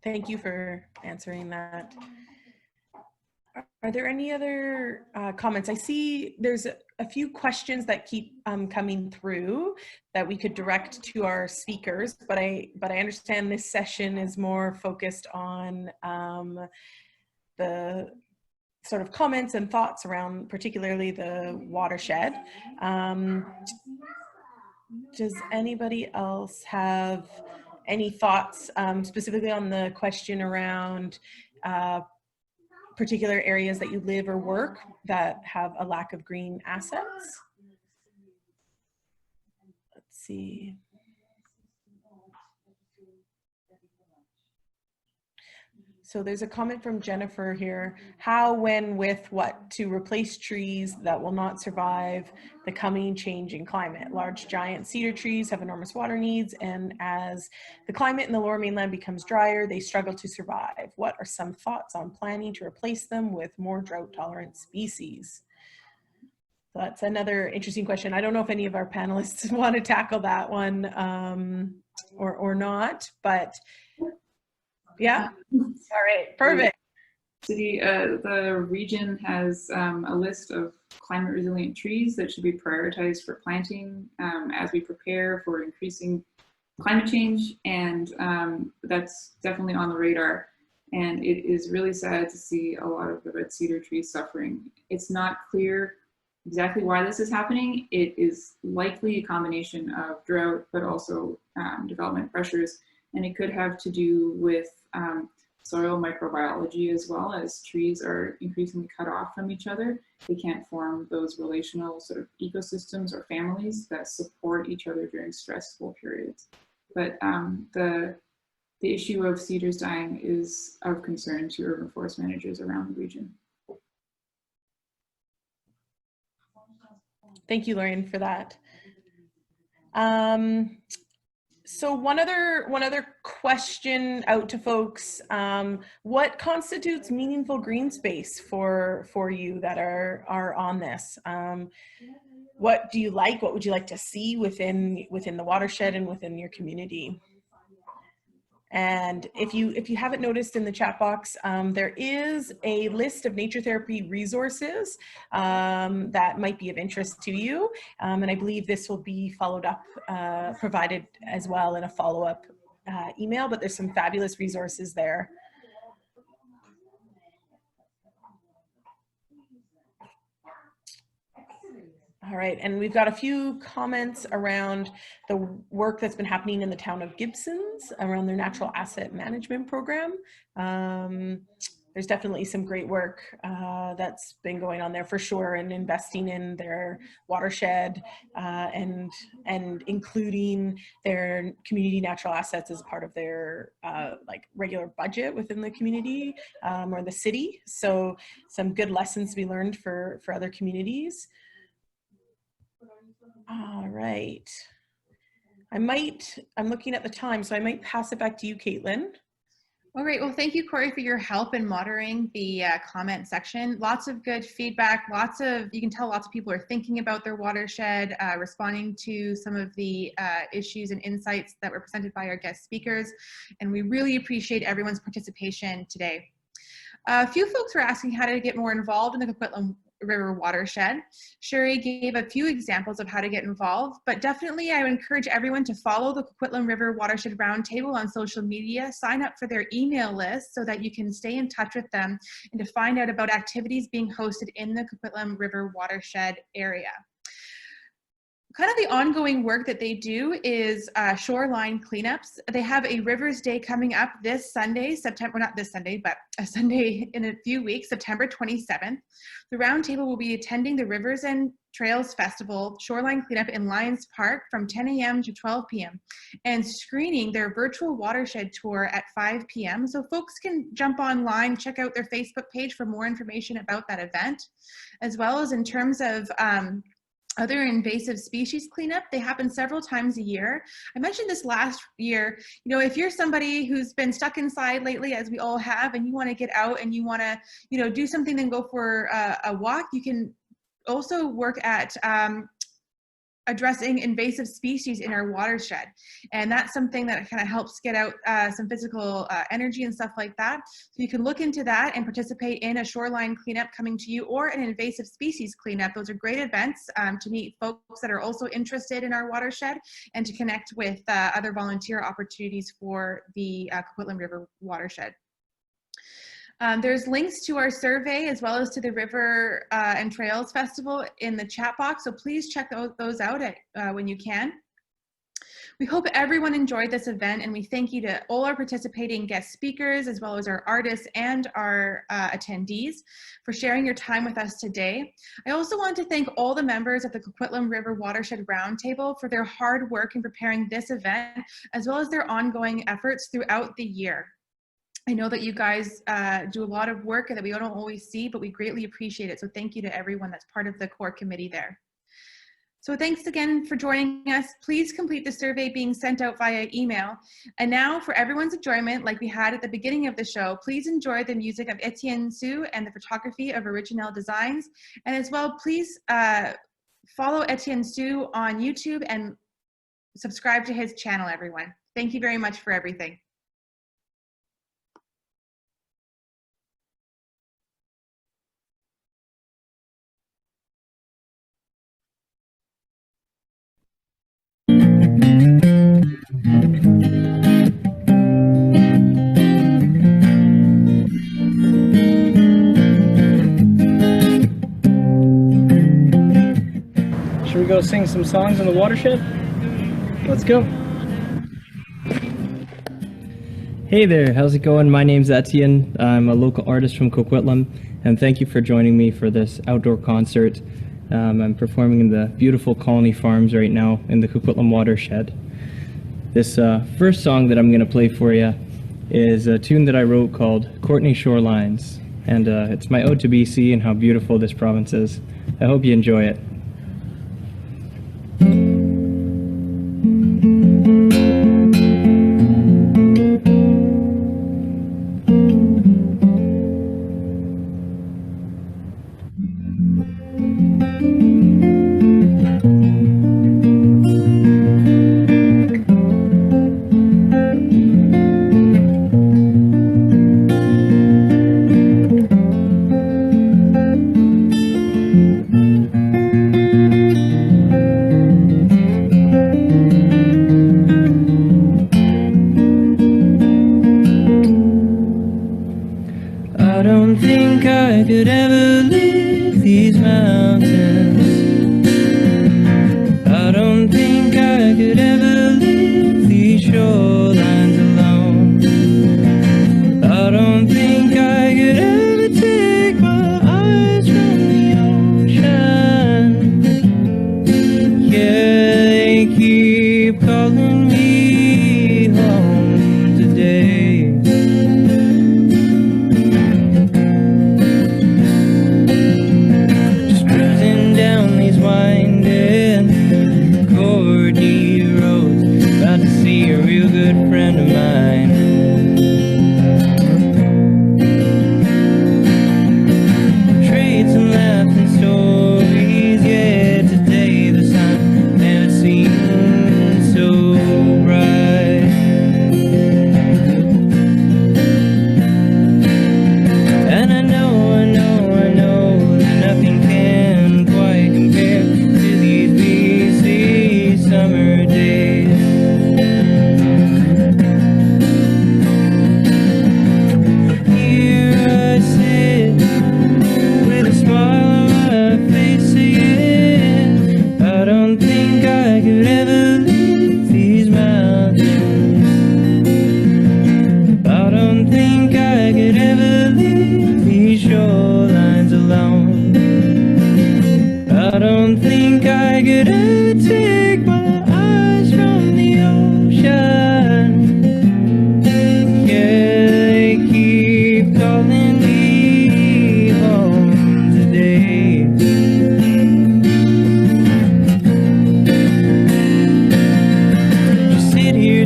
Thank you for answering that. Are there any other comments? I see there's a few questions that keep coming through that we could direct to our speakers, but I understand this session is more focused on the sort of comments and thoughts around particularly the watershed. Does anybody else have any thoughts specifically on the question around particular areas that you live or work that have a lack of green assets? Let's see. So there's a comment from Jennifer here. How, when, with what to replace trees that will not survive the coming changing climate? Large giant cedar trees have enormous water needs, and as the climate in the lower mainland becomes drier, they struggle to survive. What are some thoughts on planning to replace them with more drought tolerant species? So that's another interesting question. I don't know if any of our panelists want to tackle that one or not, but yeah. All right, perfect. The region has a list of climate resilient trees that should be prioritized for planting as we prepare for increasing climate change, and that's definitely on the radar. And it is really sad to see a lot of the red cedar trees suffering. It's not clear exactly why this is happening. It is likely a combination of drought, but also development pressures. And it could have to do with soil microbiology as well. As trees are increasingly cut off from each other, they can't form those relational sort of ecosystems or families that support each other during stressful periods. But the issue of cedars dying is of concern to urban forest managers around the region. Thank you, Lorraine, for that. So one other question out to folks: what constitutes meaningful green space for you that are on this? What do you like? What would you like to see within the watershed and within your community? And if you haven't noticed in the chat box, there is a list of nature therapy resources that might be of interest to you. And I believe this will be followed up, provided as well in a follow-up email, but there's some fabulous resources there. All right, and we've got a few comments around the work that's been happening in the town of Gibsons around their natural asset management program. There's definitely some great work that's been going on there for sure, and investing in their watershed and including their community natural assets as part of their like regular budget within the community or the city. So some good lessons to be learned for other communities. All right. I'm looking at the time, so I might pass it back to you, Caitlin. All right, well, thank you, Corey, for your help in moderating the comment section. Lots of good feedback, you can tell lots of people are thinking about their watershed, responding to some of the issues and insights that were presented by our guest speakers, and we really appreciate everyone's participation today. A few folks were asking how to get more involved in the Coquitlam River Watershed. Sherry gave a few examples of how to get involved, but definitely I would encourage everyone to follow the Coquitlam River Watershed Roundtable on social media, sign up for their email list so that you can stay in touch with them and to find out about activities being hosted in the Coquitlam River Watershed area. Kind of the ongoing work that they do is shoreline cleanups. They have a Rivers Day coming up this Sunday, not this Sunday, but a Sunday in a few weeks, September 27th. The roundtable will be attending the Rivers and Trails Festival shoreline cleanup in Lions Park from 10 a.m. to 12 p.m. and screening their virtual watershed tour at 5 p.m. So folks can jump online, check out their Facebook page for more information about that event, as well as in terms of other invasive species cleanup. They happen several times a year. I mentioned this last year, you know, if you're somebody who's been stuck inside lately, as we all have, and you want to get out and you want to, you know, do something and go for a walk, you can also work at addressing invasive species in our watershed. And that's something that kind of helps get out some physical energy and stuff like that. So you can look into that and participate in a shoreline cleanup coming to you, or an invasive species cleanup. Those are great events to meet folks that are also interested in our watershed and to connect with other volunteer opportunities for the Coquitlam River Watershed. There's links to our survey as well as to the River and Trails Festival in the chat box, so please check those out when you can. We hope everyone enjoyed this event, and we thank you to all our participating guest speakers as well as our artists and our attendees for sharing your time with us today. I also want to thank all the members of the Coquitlam River Watershed Roundtable for their hard work in preparing this event, as well as their ongoing efforts throughout the year. I know that you guys do a lot of work that we don't always see, but we greatly appreciate it. So thank you to everyone that's part of the core committee there. So thanks again for joining us. Please complete the survey being sent out via email. And now for everyone's enjoyment, like we had at the beginning of the show, please enjoy the music of Etienne Sue and the photography of Original Designs. And as well, please follow Etienne Sue on YouTube and subscribe to his channel, everyone. Thank you very much for everything. Should we go sing some songs in the watershed? Let's go. Hey there, how's it going? My name's Etienne. I'm a local artist from Coquitlam, and thank you for joining me for this outdoor concert. I'm performing in the beautiful Colony Farms right now in the Coquitlam watershed. This first song that I'm going to play for you is a tune that I wrote called Courtney Shorelines. And it's my ode to BC and how beautiful this province is. I hope you enjoy it. I don't think I could ever leave these mountains. I don't think I could ever leave these shorelines alone. I don't think I could ever take my eyes from the ocean. Yeah, they keep calling me home today.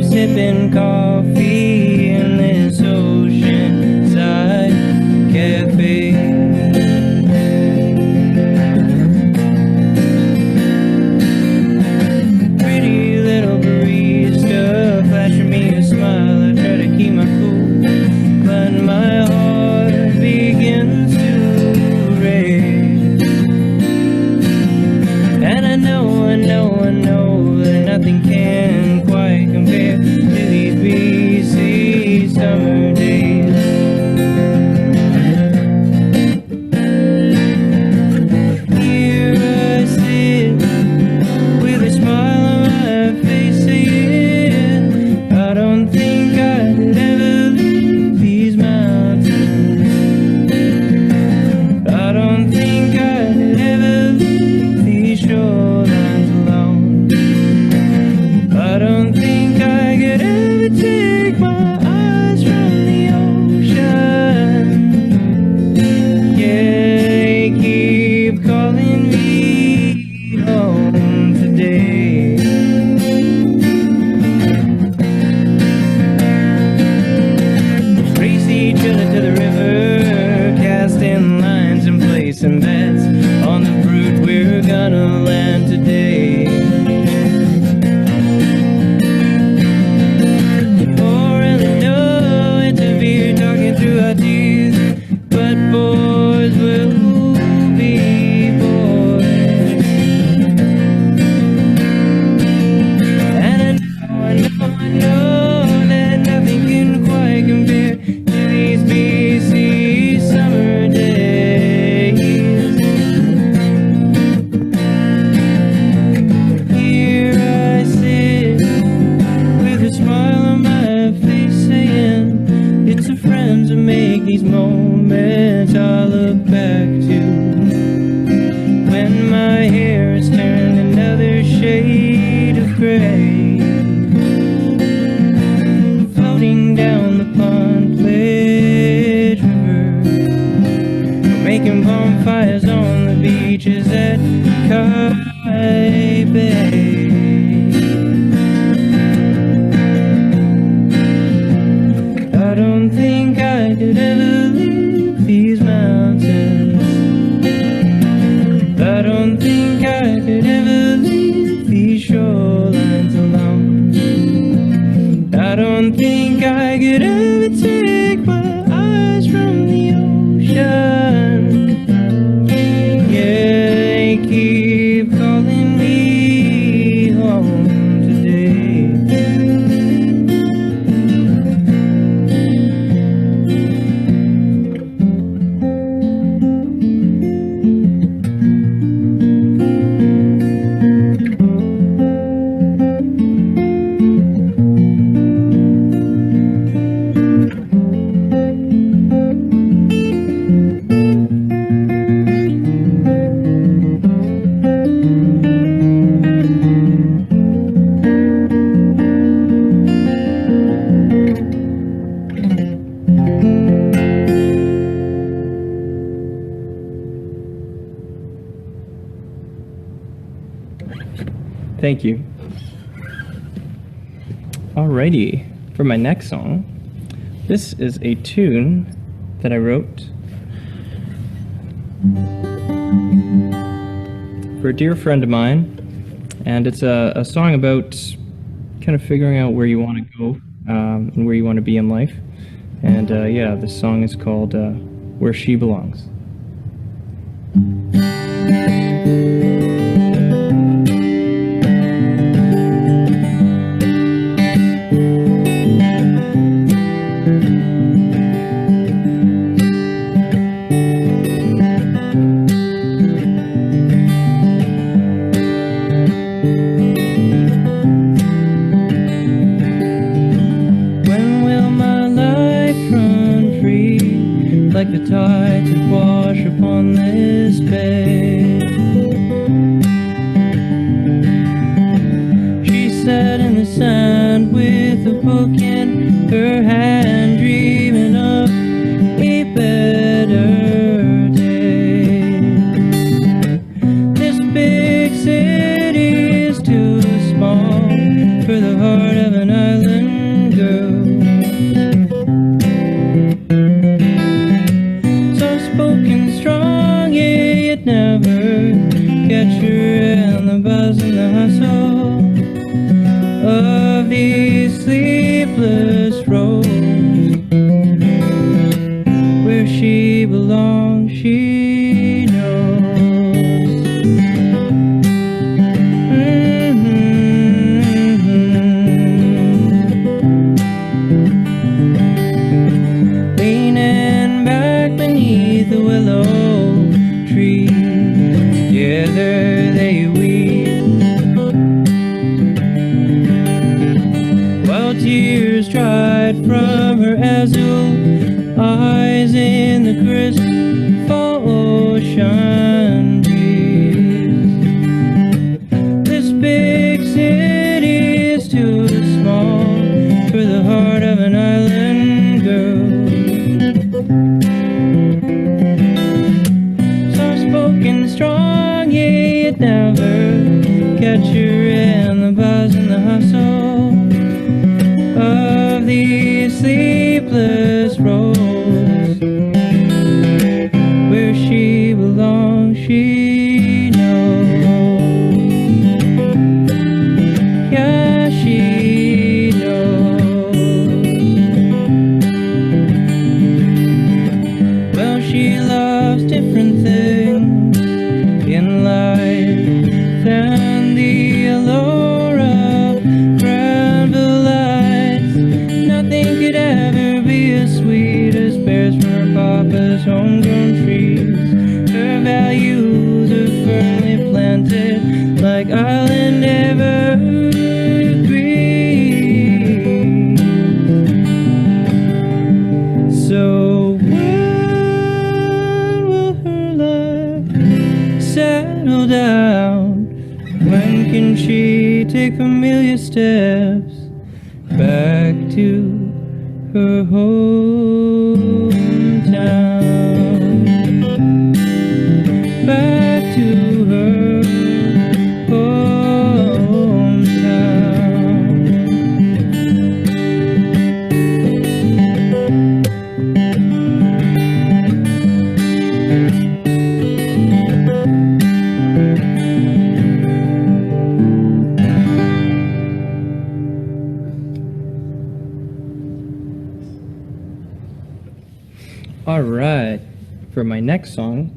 Sipping coffee in this oceanside cafe. Pretty little barista flashing me a smile. I try to keep my cool, but my heart begins to race. And I know that nothing can quite compare to these BC summer days. Here I sit with a smile on my face saying, I don't think I could ever leave these mountains. I don't think I could ever leave these shorelines alone. I don't think I could ever take my eyes from the ocean. Yeah, they keep calling me home today. Race each other to the river, casting lines and placing bets on the fruit we're gonna land today. But boys will be boys. And I know that nothing can quite compare to these BC summer days. Here I sit with a smile on my face saying, it's the friends who make these moments I look back to. When my hair has turned another shade of gray, floating down the pond. don't think I could ever leave these mountains. I don't think I could ever leave these shorelines alone. I don't think I could ever take my eyes from the ocean. Yeah, they keep calling me home today. Thank you. Alrighty, for my next song, this is a tune that I wrote for a dear friend of mine, and it's a song about kind of figuring out where you want to go and where you want to be in life. And yeah, this song is called Where She Belongs. Like the tides that wash upon this bay. She sat in the sand with a book in her hand, dreaming of a better day. This big city is too small for the heart of an island girl. Spoken strong, yeah, you'd never catch her in the buzz and the hustle of these sleepless roads. Where she belongs, she knows. Leaning back beneath the willow tree, together they weep, while tears dried from her azure eyes in the crisp fall ocean breeze. This big city is too small for the heart of an island girl. Soft-spoken, strong, yeah, you'd never catch her in the buzz and the hustle of these sleepless roads. Where she belongs, she knows. Yeah, she knows. Well, she loves different things in life than the allure of Granville lights. Nothing could ever be as sweet as bears from her papa's homegrown trees. Her values are firmly planted like island evergreens. So when will her life settle down? When can she take familiar steps back to her hometown? Back to her hometown. All right, for my next song,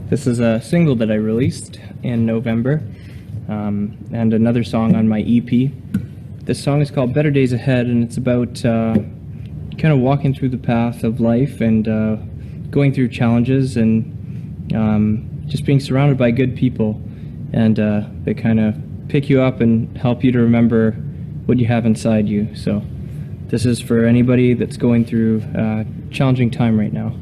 this is a single that I released in November, and another song on my EP. This song is called Better Days Ahead, and it's about kind of walking through the path of life and going through challenges and just being surrounded by good people, and they kind of pick you up and help you to remember what you have inside you. So this is for anybody that's going through a challenging time right now.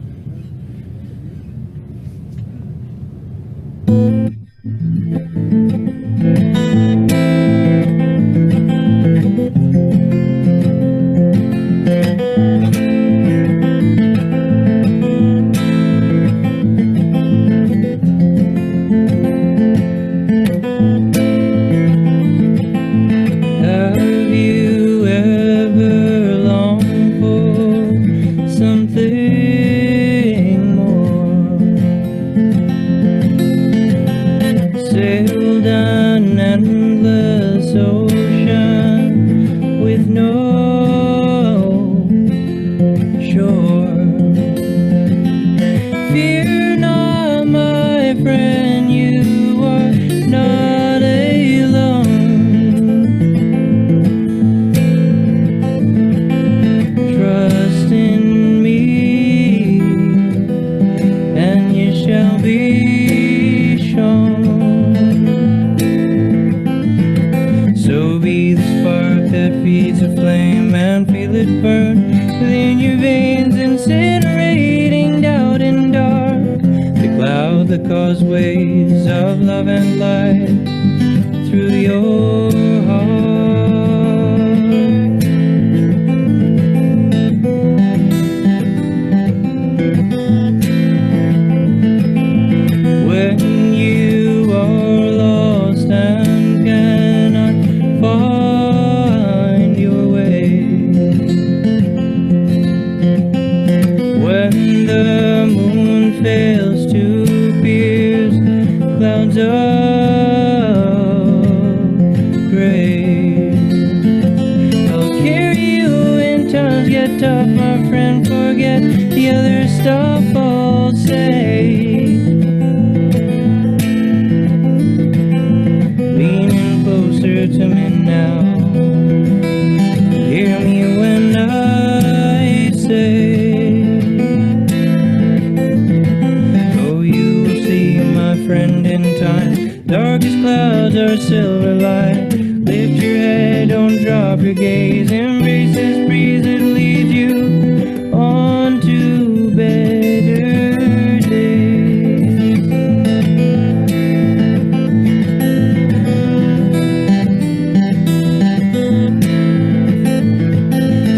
Causeways of love and light through your heart. When you are lost and cannot find your way, when the moon fails to clouds of grace, I'll carry you when times get tough, my friend. Forget the other stuff I'll say. Leaning closer to me now, hear me when I say, friend in time, darkest clouds are silver light. Lift your head, don't drop your gaze. Embrace this breeze that leads you on to better days.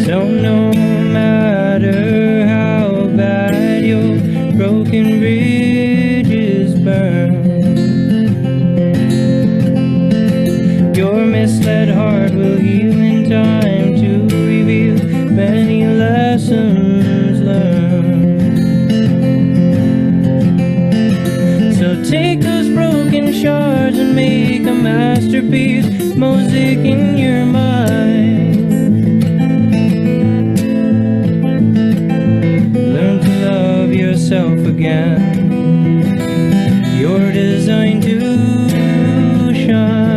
So no matter how bad your broken bridges burn, your misled heart will heal in time to reveal many lessons learned. So take those broken shards and make a masterpiece, mosaic in your mind. Learn to love yourself again. You're designed to shine.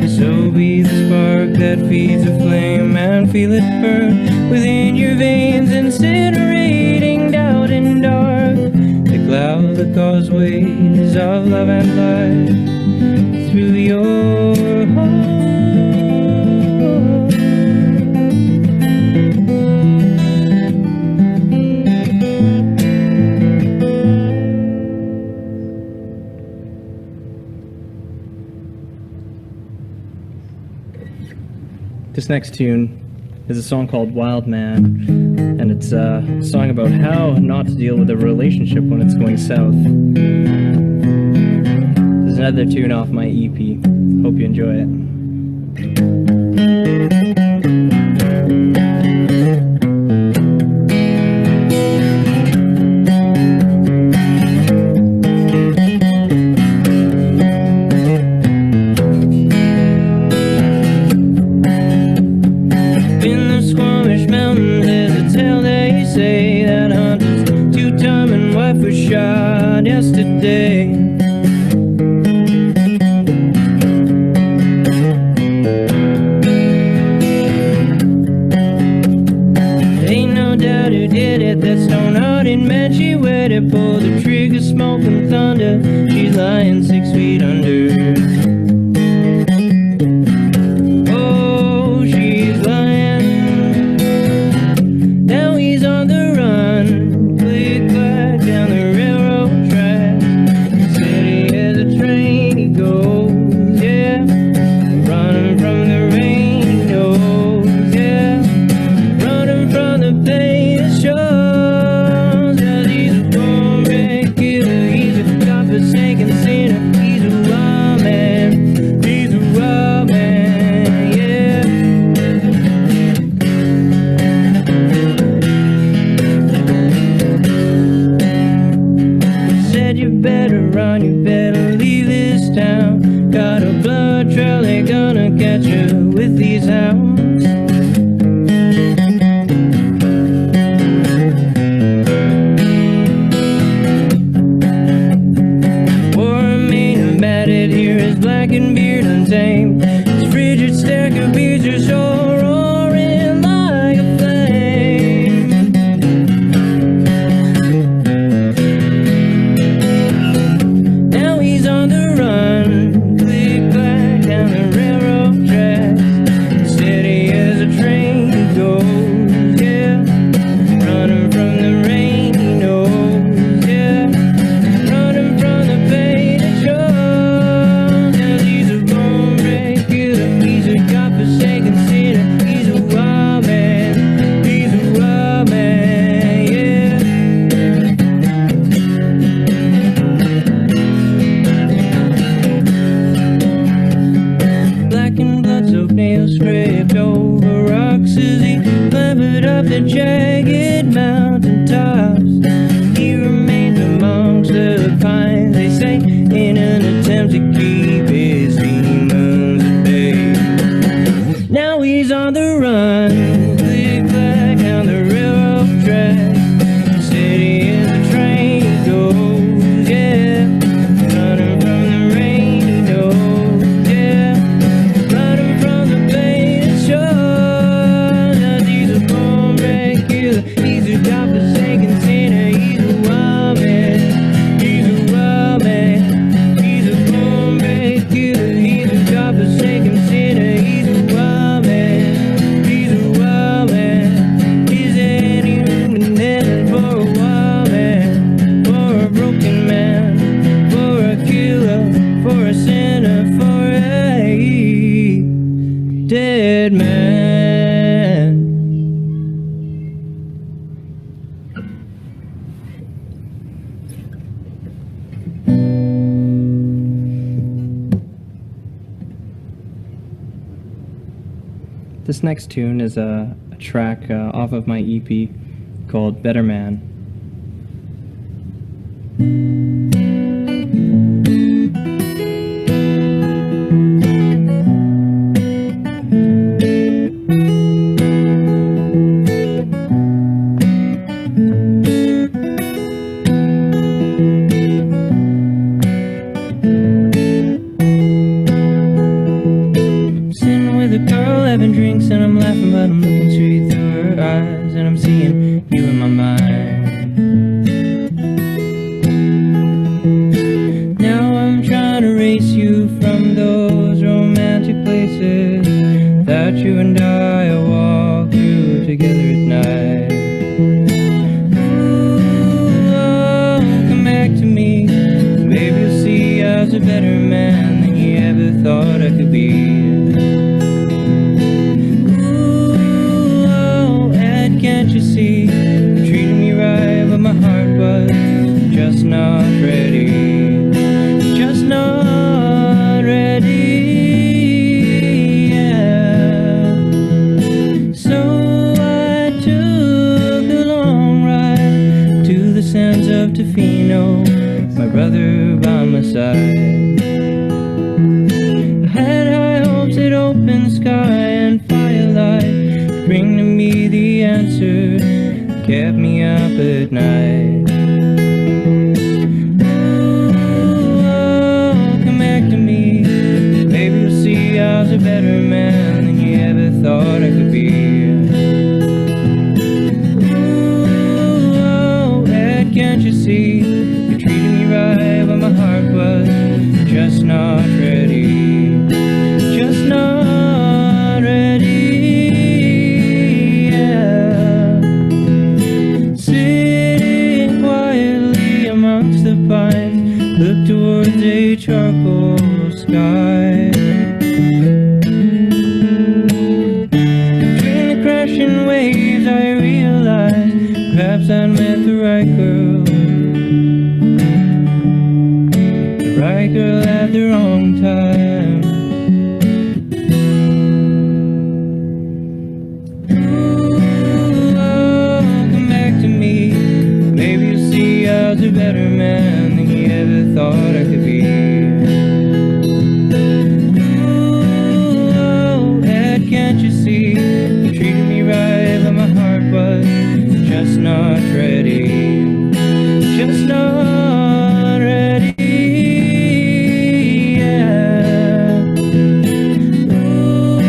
So be the spark that feeds a flame and feel it burn within your veins, incinerating doubt and dark. The cloud that causeways of love and light through your heart. This next tune is a song called Wild Man, and it's a song about how not to deal with a relationship when it's going south. There's another tune off my EP. Hope you enjoy it. Mountains, there's a tale that shot yesterday. Ain't no doubt who did it, that stone-hearted man. She waited, pulled the trigger, smoking thunder. She's lying 6 feet under. Oh, she's lying. Now he's on the run, click-clack down the railroad track. Steady as a train he goes, yeah. Running from the rain he knows, yeah. Running from the pain it shows. Cause he's a born-bred killer, he's a godforsaken sinner. He's a wild man, he's a wild man, yeah. Said you better run, you better leave this town. Got a blood trail, they gonna catch you with these hounds. Warren Main matted here, his blackened beard untamed. His frigid stack of beards are so roaring like a flame. Now he's on the run, click-clack down the railroad tracks. Steady as a train he goes, yeah. Running from the rain he knows, yeah. Running from the pain it shows. Cause he's a born-bred killer, he's a godforsaken sinner. He's a wild man, he's a wild man, yeah. Black and blood-soaked nails scraped over rocks as he clambered up the jagged mountain tops. He remained amongst the pines, they say, in an attempt to keep his demons at bay. Now he's on the run, click-clack down the railroad track. Steady as a train he goes, yeah. Running from the rain he knows, yeah. Running from the pain it shows. Cause he's a born-bred killer, he's a godforsaken sinner. He's a wild man, he's a wild man. He's a born-bred killer, he's a godforsaken sinner. He's a wild man, he's a wild man. Is any room in heaven for a wild man, for a broken man, for a killer, for a sinner, for a dead man? This next tune is a track off of my EP called Better Man. Sitting with a girl having drinks and I'm laughing, but I'm looking straight through her eyes and I'm seeing you in my mind. Now I'm trying to race you from those romantic places that you and I walk through together at night. Ooh, oh, come back to me, maybe you'll see I was a better man than you ever thought I could be. Can't you see, you treated me right, but my heart was just not ready, just not ready, yeah. So I took a long ride to the sands of Tofino, my brother by my side. I had high hopes at open sky and firelight, bring to me the answer, kept me up at night. just not ready, just not ready, yeah. Sitting quietly amongst the pines, look towards a charcoal sky. Between the crashing waves I realize perhaps I met the right girl, the right girl at the wrong time. Ooh, oh, come back to me, maybe you'll see I was a better man than you ever thought I could be. Ooh, oh, Dad, can't you see, you treated me right, but my heart was just not ready, just not ready, yeah. Ooh,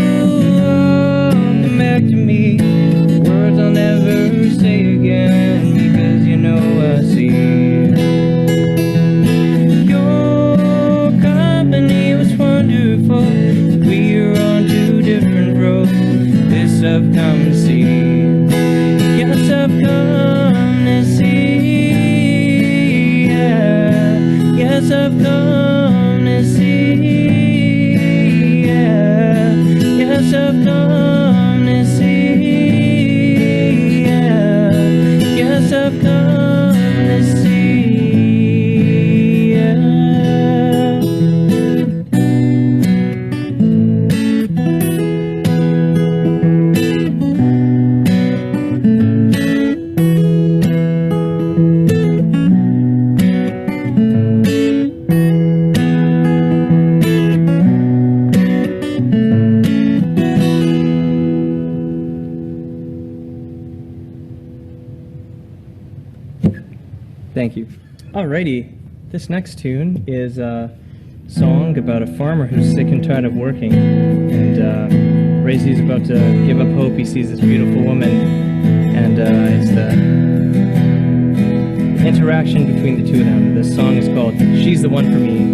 oh, come back to me, words I'll never say again, because you know I see. Your company was wonderful, we were on two different roads, this I've come to see. Yes, I've come to see, yeah. Yes, I've come to see, yeah. Yes, I've come to see, yeah. Yes, I've come to see, yeah. Thank you. Alrighty, this next tune is a song about a farmer who's sick and tired of working, and Razy's about to give up hope. He sees this beautiful woman, and it's the interaction between the two of them. This song is called "She's the One for Me."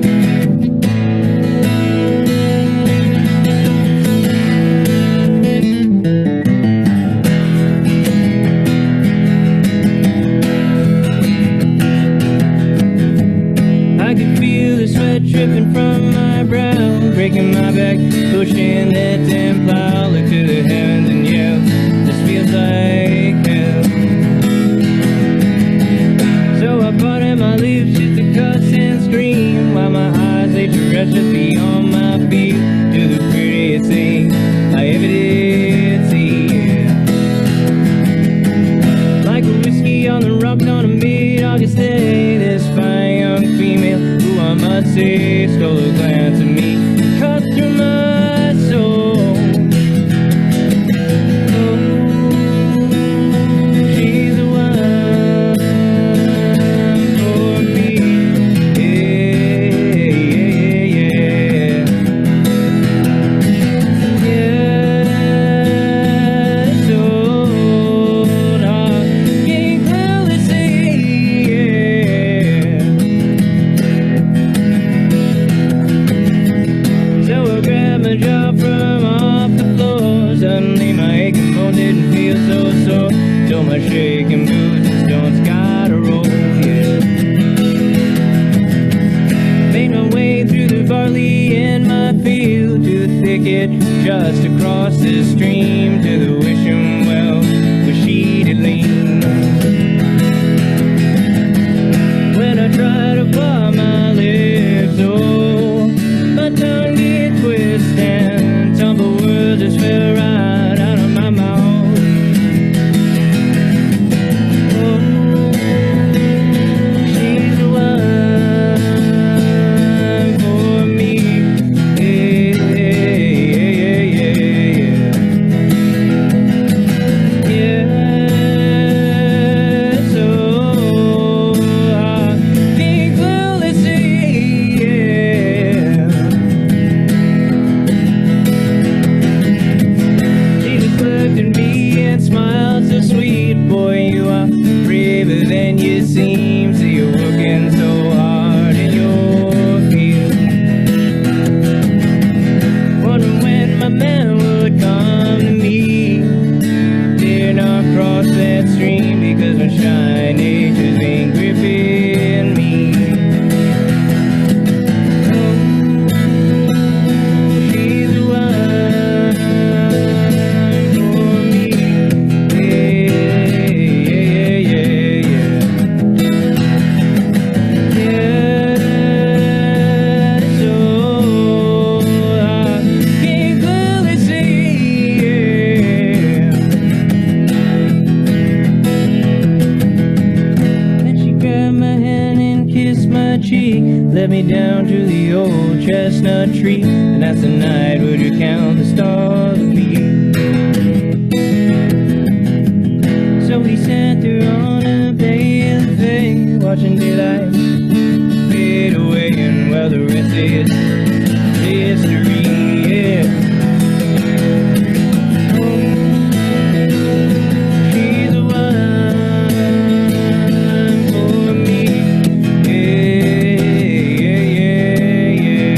Dripping from my brow, breaking my back, pushing that damn plow. Look to the heavens and yell, this feels like hell. So I button my lips just to cuss and scream, while my eyes they stretch just beyond my feet to the prettiest thing I ever did see. Like a whiskey on the rocks on a mid-August day, this fine young female, I must say, stole a glance at me, cut through my soul. Oh, she's the one for me. Yeah, yeah, yeah. Yeah, so I can't clearly see, yeah. So I grabbed my jaw from off the floor. Suddenly my aching bone didn't feel so sore. Till my shaking boots and stones got a roll, yeah. Made my way through the barley in my field to the thicket just across the stream to the wishing well where she did lean. When I tried to bar my lips, oh, my tongue did twist and tumble words just fell right out of my mouth. Oh, she's the one for me. Yeah, yeah, yeah, yeah. Yeah, so I can clearly see, yeah. She just looked at me and smiled so sweet. Boy, you are braver than you seem. So you're working so hard in your field. shine, nature's been gripping me. Oh, she's the one for me. Yeah, yeah, yeah, yeah. Yeah, so I can clearly see, yeah. And she grabbed my hand and kissed my cheek, led me down to the old chestnut tree, and that's the night would you count the stars with me. So we sat there on a bay of day, watching daylight fade away, and well, the rest is history, yeah. She's the one for me, yeah, yeah, yeah, yeah.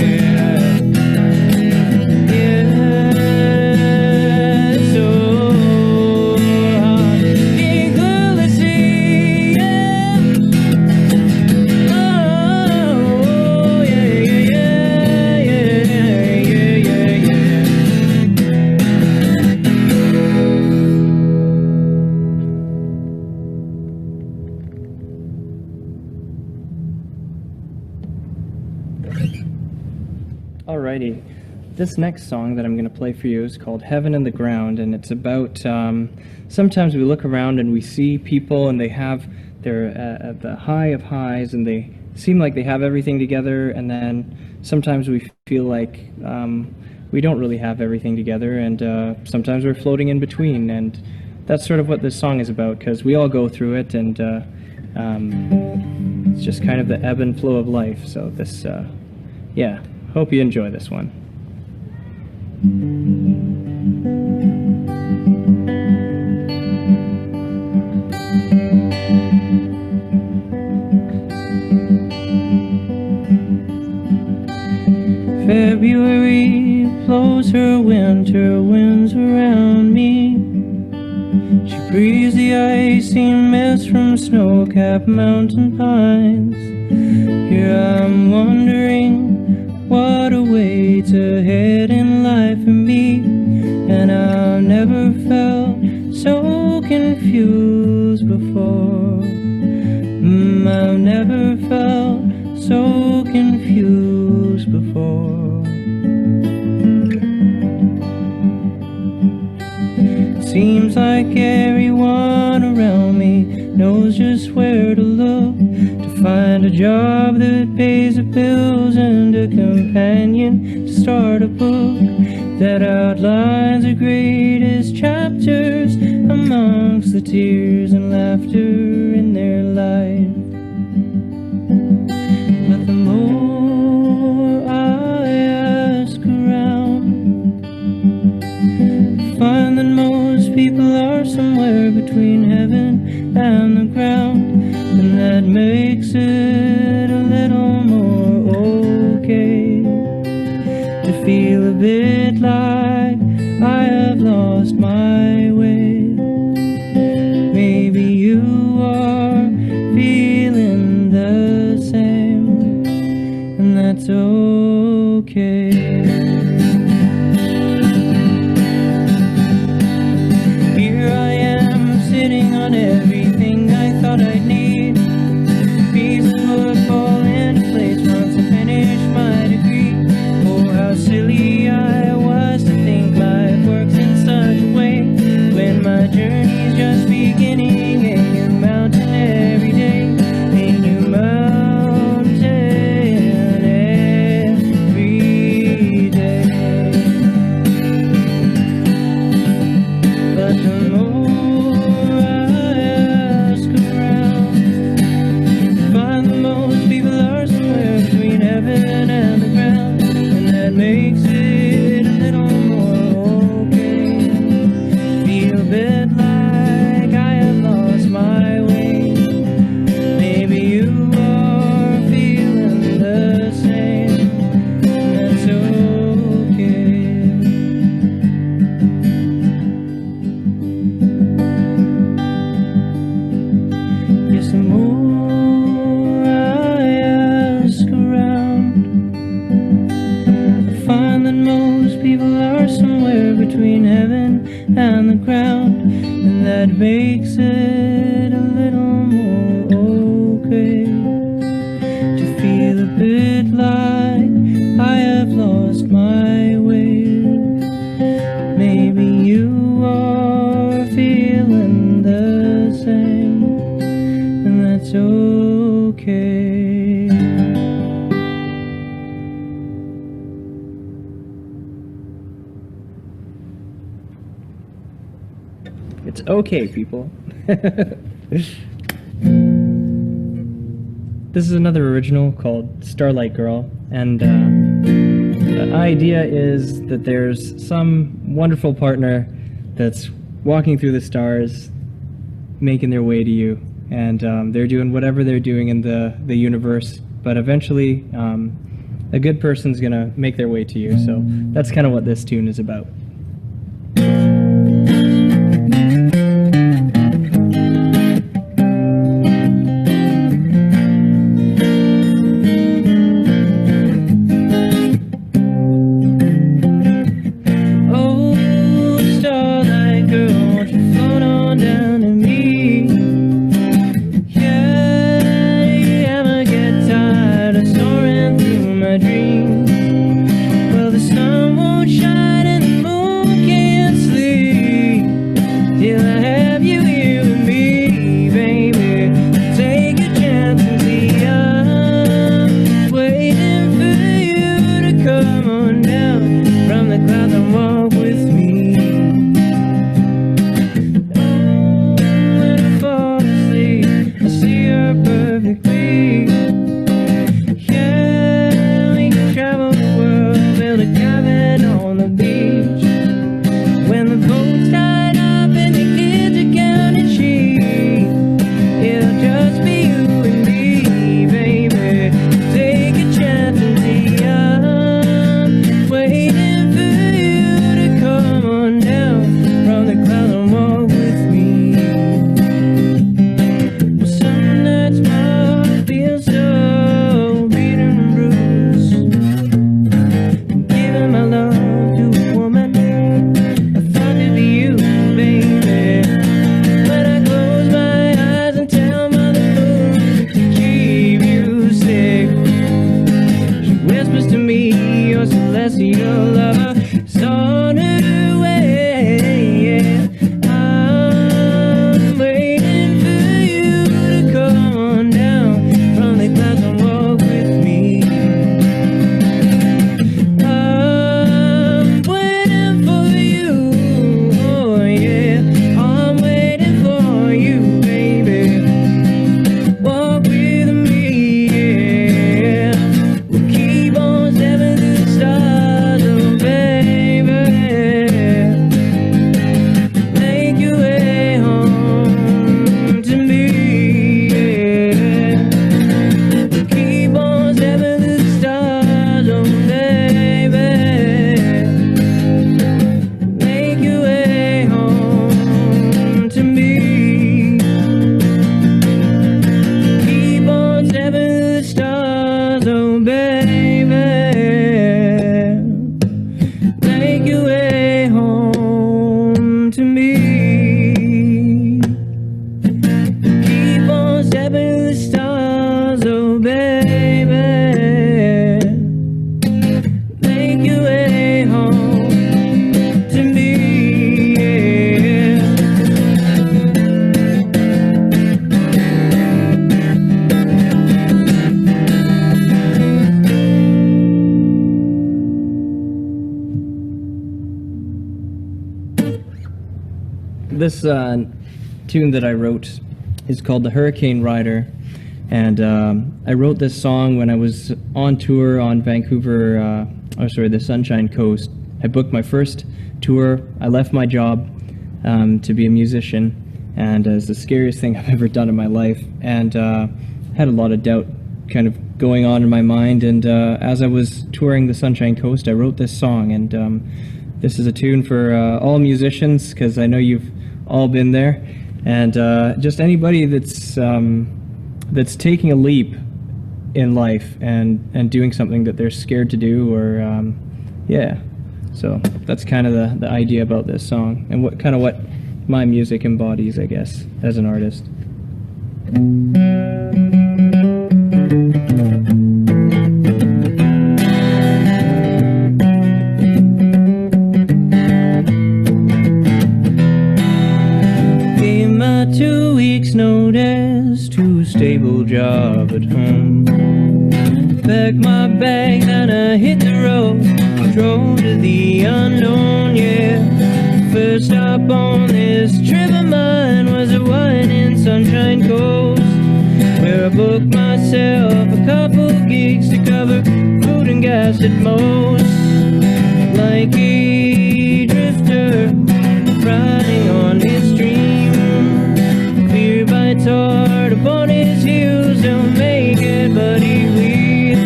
So hard, can clearly see, yeah. Oh, yeah, yeah, yeah, yeah, yeah, yeah, yeah. Alrighty, this next song that I'm going to play for you is called Heaven and the Ground, and it's about sometimes we look around and we see people and they have they're at the high of highs and they seem like they have everything together, and then sometimes we feel like we don't really have everything together, and sometimes we're floating in between, and that's sort of what this song is about, because we all go through it, and it's just kind of the ebb and flow of life. So this yeah, hope you enjoy this one. February blows her winter winds around me. She breathes the icy mist from snow-capped mountain pines. Here I'm wondering what awaits ahead in life for me, and I've never felt so confused before. I've never felt so confused before. Seems like everyone around me knows just where to look to find a job that pays the bills and a companion to start a book that outlines the greatest chapters amongst the tears and laughter in their life. But the more I ask around, I find that most people are somewhere between heaven and the ground, and that makes it a little more okay to feel a bit like I have lost my way. Maybe you are feeling the same, and that's okay. Here I am sitting on everything I thought I'd need. Pieces would fall into place once I finished my degree. Oh, how silly I was to think life works in such a way, when my journey's just beginning. A new mountain every day, a new mountain every day. But the more I ask around, find the most people are somewhere between heaven and the ground, and that makes it a little more okay. Feel a bit like I have lost makes it a little more okay to feel a bit like I have lost my way. Maybe you are feeling the same, and that's okay. It's okay, people. This is another original called Starlight Girl, and the idea is that there's some wonderful partner that's walking through the stars, making their way to you, and they're doing whatever they're doing in the universe, but eventually a good person's gonna make their way to you. So that's kind of what this tune is about. This tune that I wrote is called The Hurricane Rider, and I wrote this song when I was on tour on the Sunshine Coast. I booked my first tour. I left my job to be a musician, and it's the scariest thing I've ever done in my life, and had a lot of doubt kind of going on in my mind, and as I was touring the Sunshine Coast, I wrote this song, and this is a tune for all musicians, because I know you've all been there, and just anybody that's taking a leap in life and doing something that they're scared to do, or yeah. So that's kind of the idea about this song, and what my music embodies, I guess, as an artist. Gave my 2 weeks notice to a stable job at home. Packed my bags and I hit the road, drove to the unknown, yeah. First stop on this trip of mine was a winding Sunshine Coast, where I booked myself a couple gigs to cover food and gas at most. Like a drifter riding on his dream, fear bites hard upon his heels, he'll make it but he weeps.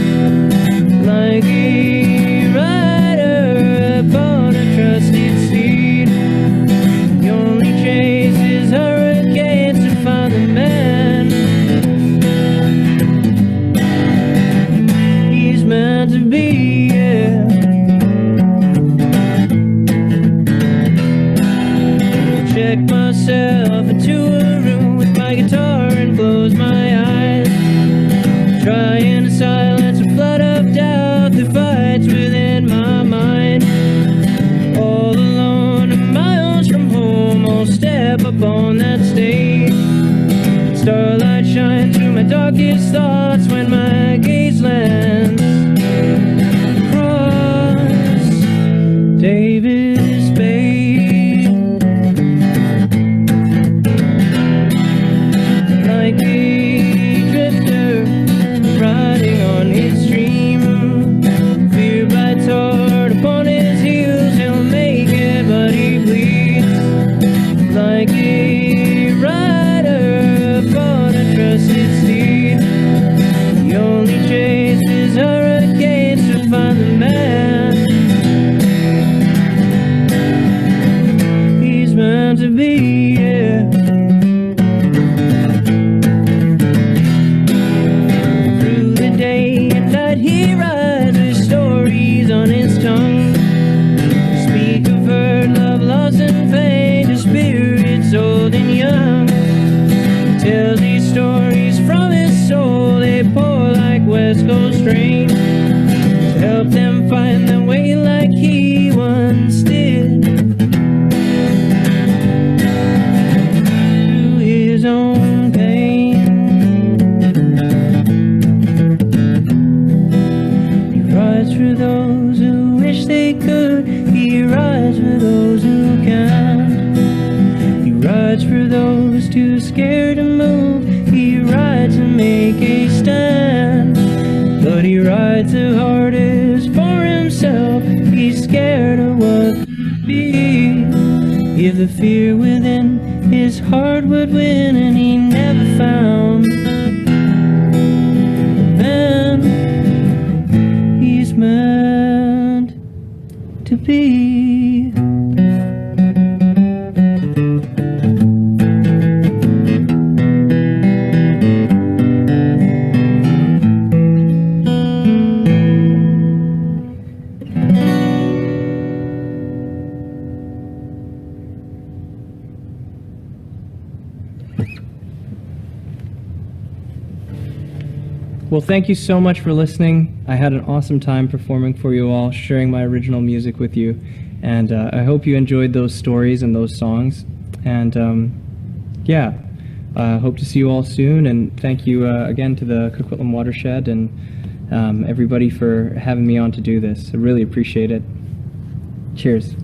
Like a rider upon a trusted steed, he only chases hurricanes to find the man he's meant to be, yeah. Check myself into a room with my guitar and close my eyes, trying to silence a flood of doubt that fights within my mind. All alone and miles from home, I'll step up on that stage. Starlight shines through my darkest thoughts when my gaze lands across David's Bay. Like a drifter riding on his dream, fear bites hard upon his heels, he'll make it but he bleeds. Like a rider upon a trusted steed, he only chases hurricanes to find the man he's meant to be, yeah. Through the day and night he rides with stories on his tongue. Speak of hurt, love, loss and pain to spirits old and young. Tells these stories from his soul, they pour like West Coast rain, to help them find their way like he once did. Through his own pain, he rides for those who wish they could, he rides for those who can't. He rides for those too scared to move, he rides to make a stand. But he rides the hardest for himself, he's scared of what could be. If the fear within his heart would win, and he never found the man he's meant to be. Well, thank you so much for listening. I had an awesome time performing for you all, sharing my original music with you, and I hope you enjoyed those stories and those songs. And yeah, I hope to see you all soon, and thank you again to the Coquitlam Watershed and everybody for having me on to do this. I really appreciate it. Cheers.